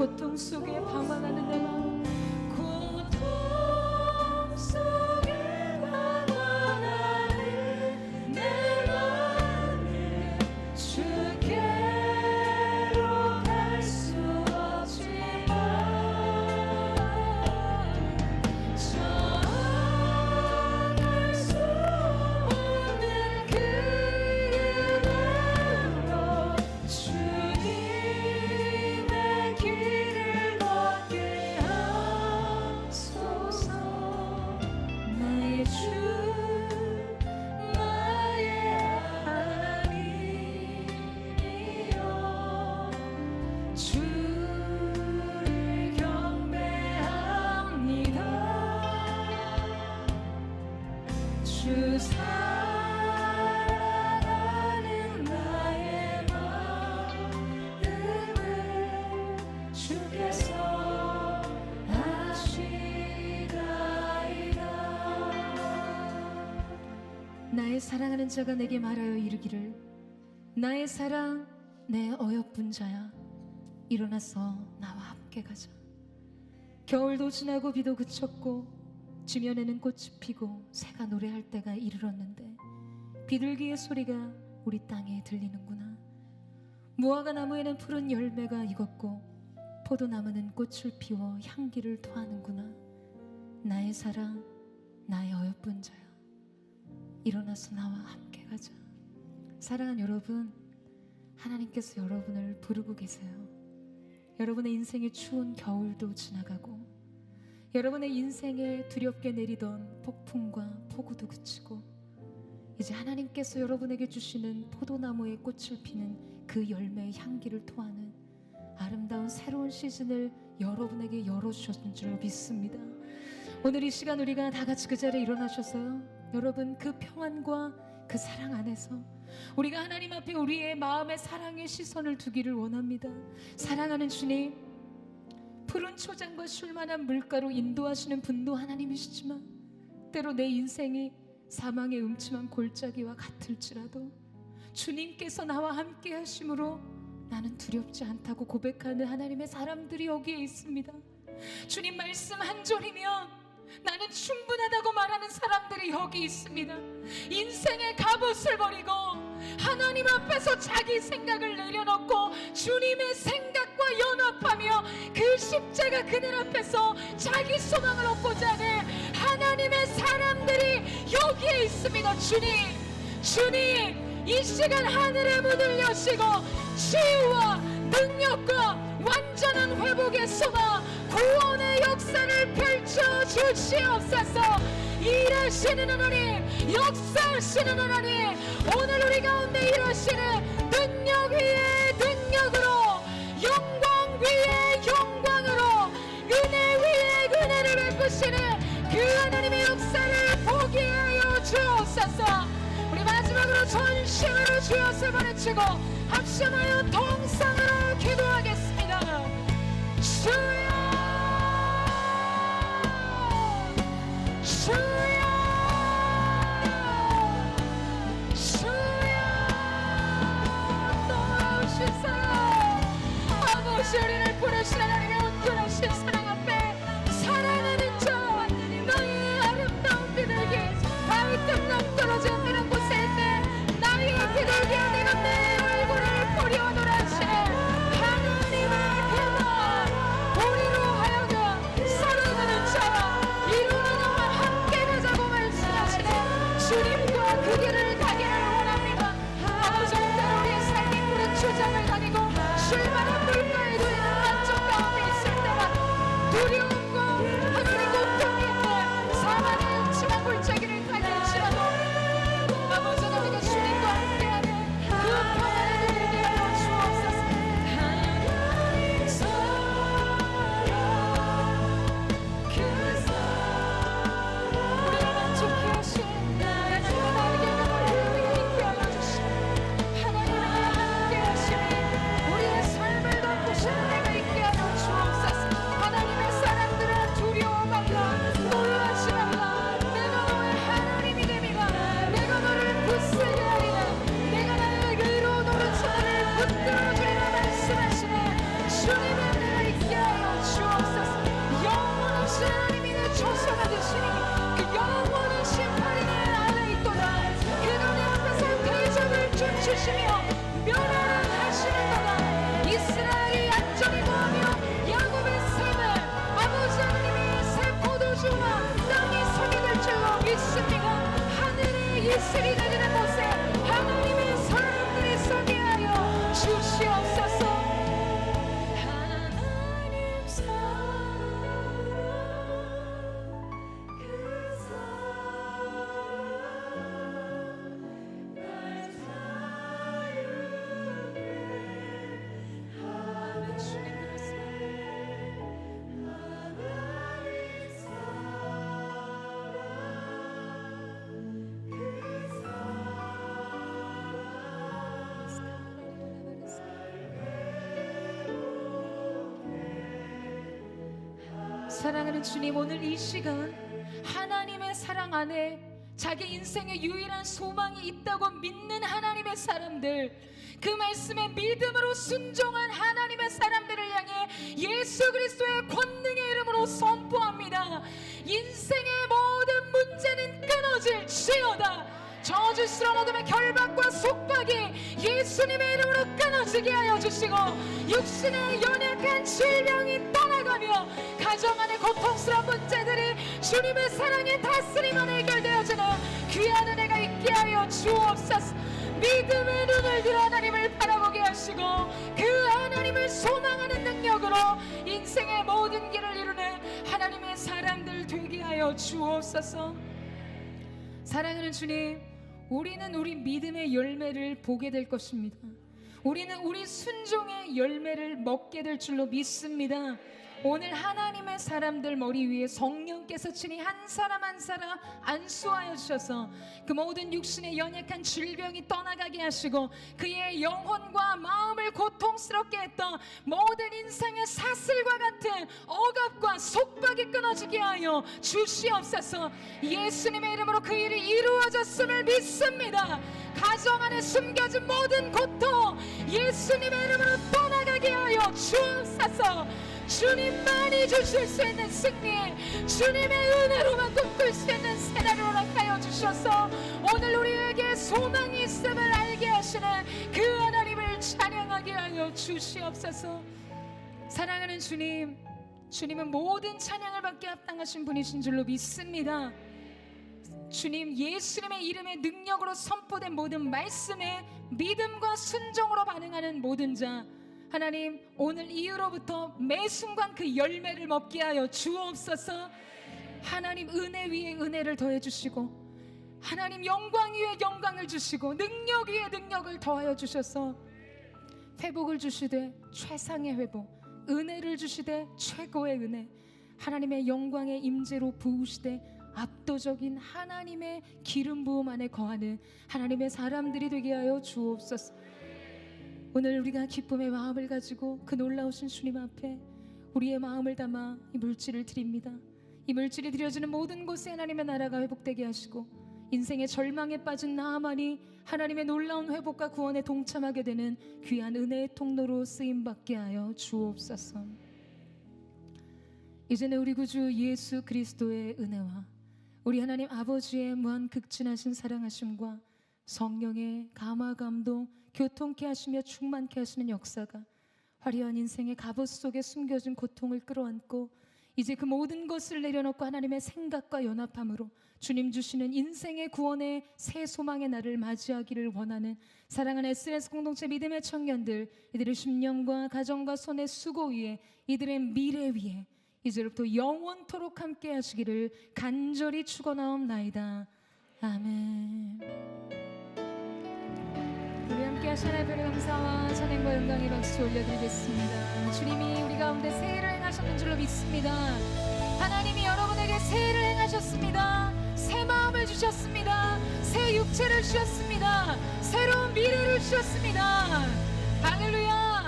고통 속에 방황하는 내 마음, 고통 속에 방황하는 내 마음을 주께로 갈 수 없지만 전할 수 없는 그 이름으로 주님의 길을 걷게 하소서. 나의 주 나의 하나님이여 주를 경배합니다. 주 사랑하는 나의 마음을 주께서 아시나이다. 나의 사랑하는 자가 내게 말하여 이르기를, 나의 사랑 내 어여쁜 자야, 일어나서 나와 함께 가자. 겨울도 지나고 비도 그쳤고 지면에는 꽃이 피고 새가 노래할 때가 이르렀는데 비둘기의 소리가 우리 땅에 들리는구나. 무화과 나무에는 푸른 열매가 익었고 포도나무는 꽃을 피워 향기를 토하는구나. 나의 사랑 나의 어여쁜 자야, 일어나서 나와 함께 가자. 사랑하는 여러분, 하나님께서 여러분을 부르고 계세요. 여러분의 인생의 추운 겨울도 지나가고 여러분의 인생에 두렵게 내리던 폭풍과 폭우도 그치고 이제 하나님께서 여러분에게 주시는 포도나무의 꽃을 피는 그 열매의 향기를 토하는 아름다운 새로운 시즌을 여러분에게 열어주셨는 줄로 믿습니다. 오늘 이 시간 우리가 다 같이 그 자리에 일어나셔서요, 여러분 그 평안과 그 사랑 안에서 우리가 하나님 앞에 우리의 마음의 사랑의 시선을 두기를 원합니다. 사랑하는 주님, 푸른 초장과 쉴만한 물가로 인도하시는 분도 하나님이시지만 때로 내 인생이 사망의 음침한 골짜기와 같을지라도 주님께서 나와 함께 하심으로 나는 두렵지 않다고 고백하는 하나님의 사람들이 여기에 있습니다. 주님 말씀 한 절이면 나는 충분하다고 말하는 사람들이 여기 있습니다. 인생의 갑옷을 버리고 하나님 앞에서 자기 생각을 내려놓고 주님의 생각과 연합하며 그 십자가 그늘 앞에서 자기 소망을 얻고자 하는 하나님의 사람들이 여기에 있습니다. 주님, 이 시간 하늘의 문을 여시고 치유와 능력과 완전한 회복의 소망, 구원의 역사를 펼쳐 주시옵소서. 일하시는 하나님, 역사하시는 하나님, 오늘 우리 가운데 일하시는 능력 위에 능력으로, 영광 위에 영광으로, 은혜 위에 은혜를 베푸시는 그 하나님의 역사를 보게 하여 주옵소서. 우리 마지막으로 전심으로 주여 세번을 치고 합심하여 동상으로 기도하겠습니다. 주여, 주여, 주여, 도와주시소. 아버지, 우리를 부르신 하나님의 온전하신 사랑 앞에 사랑하는 자, 너희의 아름다운 비둘기 발등 넘떨어져 있는 곳에 있네. 나의 비둘기 내가 내 얼굴을 보려노라시네 하나님의 대박, 우리로 하여금 사랑하는 자와 이루는 나와 함께 가자 주와 땅이 섬이 될 줄로 믿습니다. 하늘의 이슬이 내리는 곳에 하나님의 사람들이 서게 하여 주시옵소서. 하나님 사랑 그 사랑 날 자유케 하는 주님 그렇습니다. 하나님 사랑 사랑하는 주님, 오늘 이 시간 하나님의 사랑 안에 자기 인생의 유일한 소망이 있다고 믿는 하나님의 사람들, 그 말씀에 믿음으로 순종한 하나님의 사람들을 향해 예수 그리스도의 권능의 이름으로 선포합니다. 인생의 모든 문제는 끊어질지어다. 저주스러운 어둠의 결박과 속박이 예수님의 이름으로 끊어지게 하여 주시고, 육신의 연약한 질병이 떠나가며 가정 안의 고통스러운 문제들이 주님의 사랑의 다스림 안에 해결되어지는 귀한 은혜가 있게 하여 주옵소서. 믿음의 눈을 들어 하나님을 바라보게 하시고 그 하나님을 소망하는 능력으로 인생의 모든 길을 이루는 하나님의 사람들 되게 하여 주옵소서. 사랑하는 주님, 우리는 우리 믿음의 열매를 보게 될 것입니다. 우리는 우리 순종의 열매를 먹게 될 줄로 믿습니다. 오늘 하나님의 사람들 머리 위에 성령께서 친히 한 사람 한 사람 안수하여 주셔서 그 모든 육신의 연약한 질병이 떠나가게 하시고 그의 영혼과 마음을 고통스럽게 했던 모든 인생의 사슬과 같은 억압과 속박이 끊어지게 하여 주시옵소서. 예수님의 이름으로 그 일이 이루어졌음을 믿습니다. 가정 안에 숨겨진 모든 고통 예수님의 이름으로 떠나가게 하여 주옵소서. 주님만이 주실 수 있는 승리, 주님의 은혜로만 꿈꿀 수 있는 새날을 허락하여 주셔서 오늘 우리에게 소망이 있음을 알게 하시는 그 하나님을 찬양하게 하여 주시옵소서. 사랑하는 주님, 주님은 모든 찬양을 받게 합당하신 분이신 줄로 믿습니다. 주님, 예수님의 이름의 능력으로 선포된 모든 말씀에 믿음과 순종으로 반응하는 모든 자, 하나님 오늘 이후로부터 매 순간 그 열매를 먹게 하여 주옵소서. 하나님 은혜 위에 은혜를 더해 주시고 하나님 영광 위에 영광을 주시고 능력 위에 능력을 더하여 주셔서 회복을 주시되 최상의 회복, 은혜를 주시되 최고의 은혜, 하나님의 영광의 임재로 부으시되 압도적인 하나님의 기름 부음 안에 거하는 하나님의 사람들이 되게 하여 주옵소서. 오늘 우리가 기쁨의 마음을 가지고 그 놀라우신 주님 앞에 우리의 마음을 담아 이 물질을 드립니다. 이 물질이 드려지는 모든 곳에 하나님의 나라가 회복되게 하시고 인생의 절망에 빠진 나아만이 하나님의 놀라운 회복과 구원에 동참하게 되는 귀한 은혜의 통로로 쓰임받게 하여 주옵소서. 이제는 우리 구주 예수 그리스도의 은혜와 우리 하나님 아버지의 무한 극진하신 사랑하심과 성령의 감화 감동 교통케 하시며 충만케 하시는 역사가 화려한 인생의 갑옷 속에 숨겨진 고통을 끌어안고 이제 그 모든 것을 내려놓고 하나님의 생각과 연합함으로 주님 주시는 인생의 구원의 새 소망의 날을 맞이하기를 원하는 사랑하는 SNS 공동체 믿음의 청년들, 이들의 심령과 가정과 손의 수고 위에 이들의 미래 위에 이제부터 영원토록 함께 하시기를 간절히 축원하옵나이다. 아멘. 우리 함께 하신 하나님의 감사와 찬양과 영광의 박수 올려드리겠습니다. 주님이 우리 가운데 새해를 행하셨는 줄로 믿습니다. 하나님이 여러분에게 새해를 행하셨습니다. 새 마음을 주셨습니다. 새 육체를 주셨습니다. 새로운 미래를 주셨습니다. 할렐루야.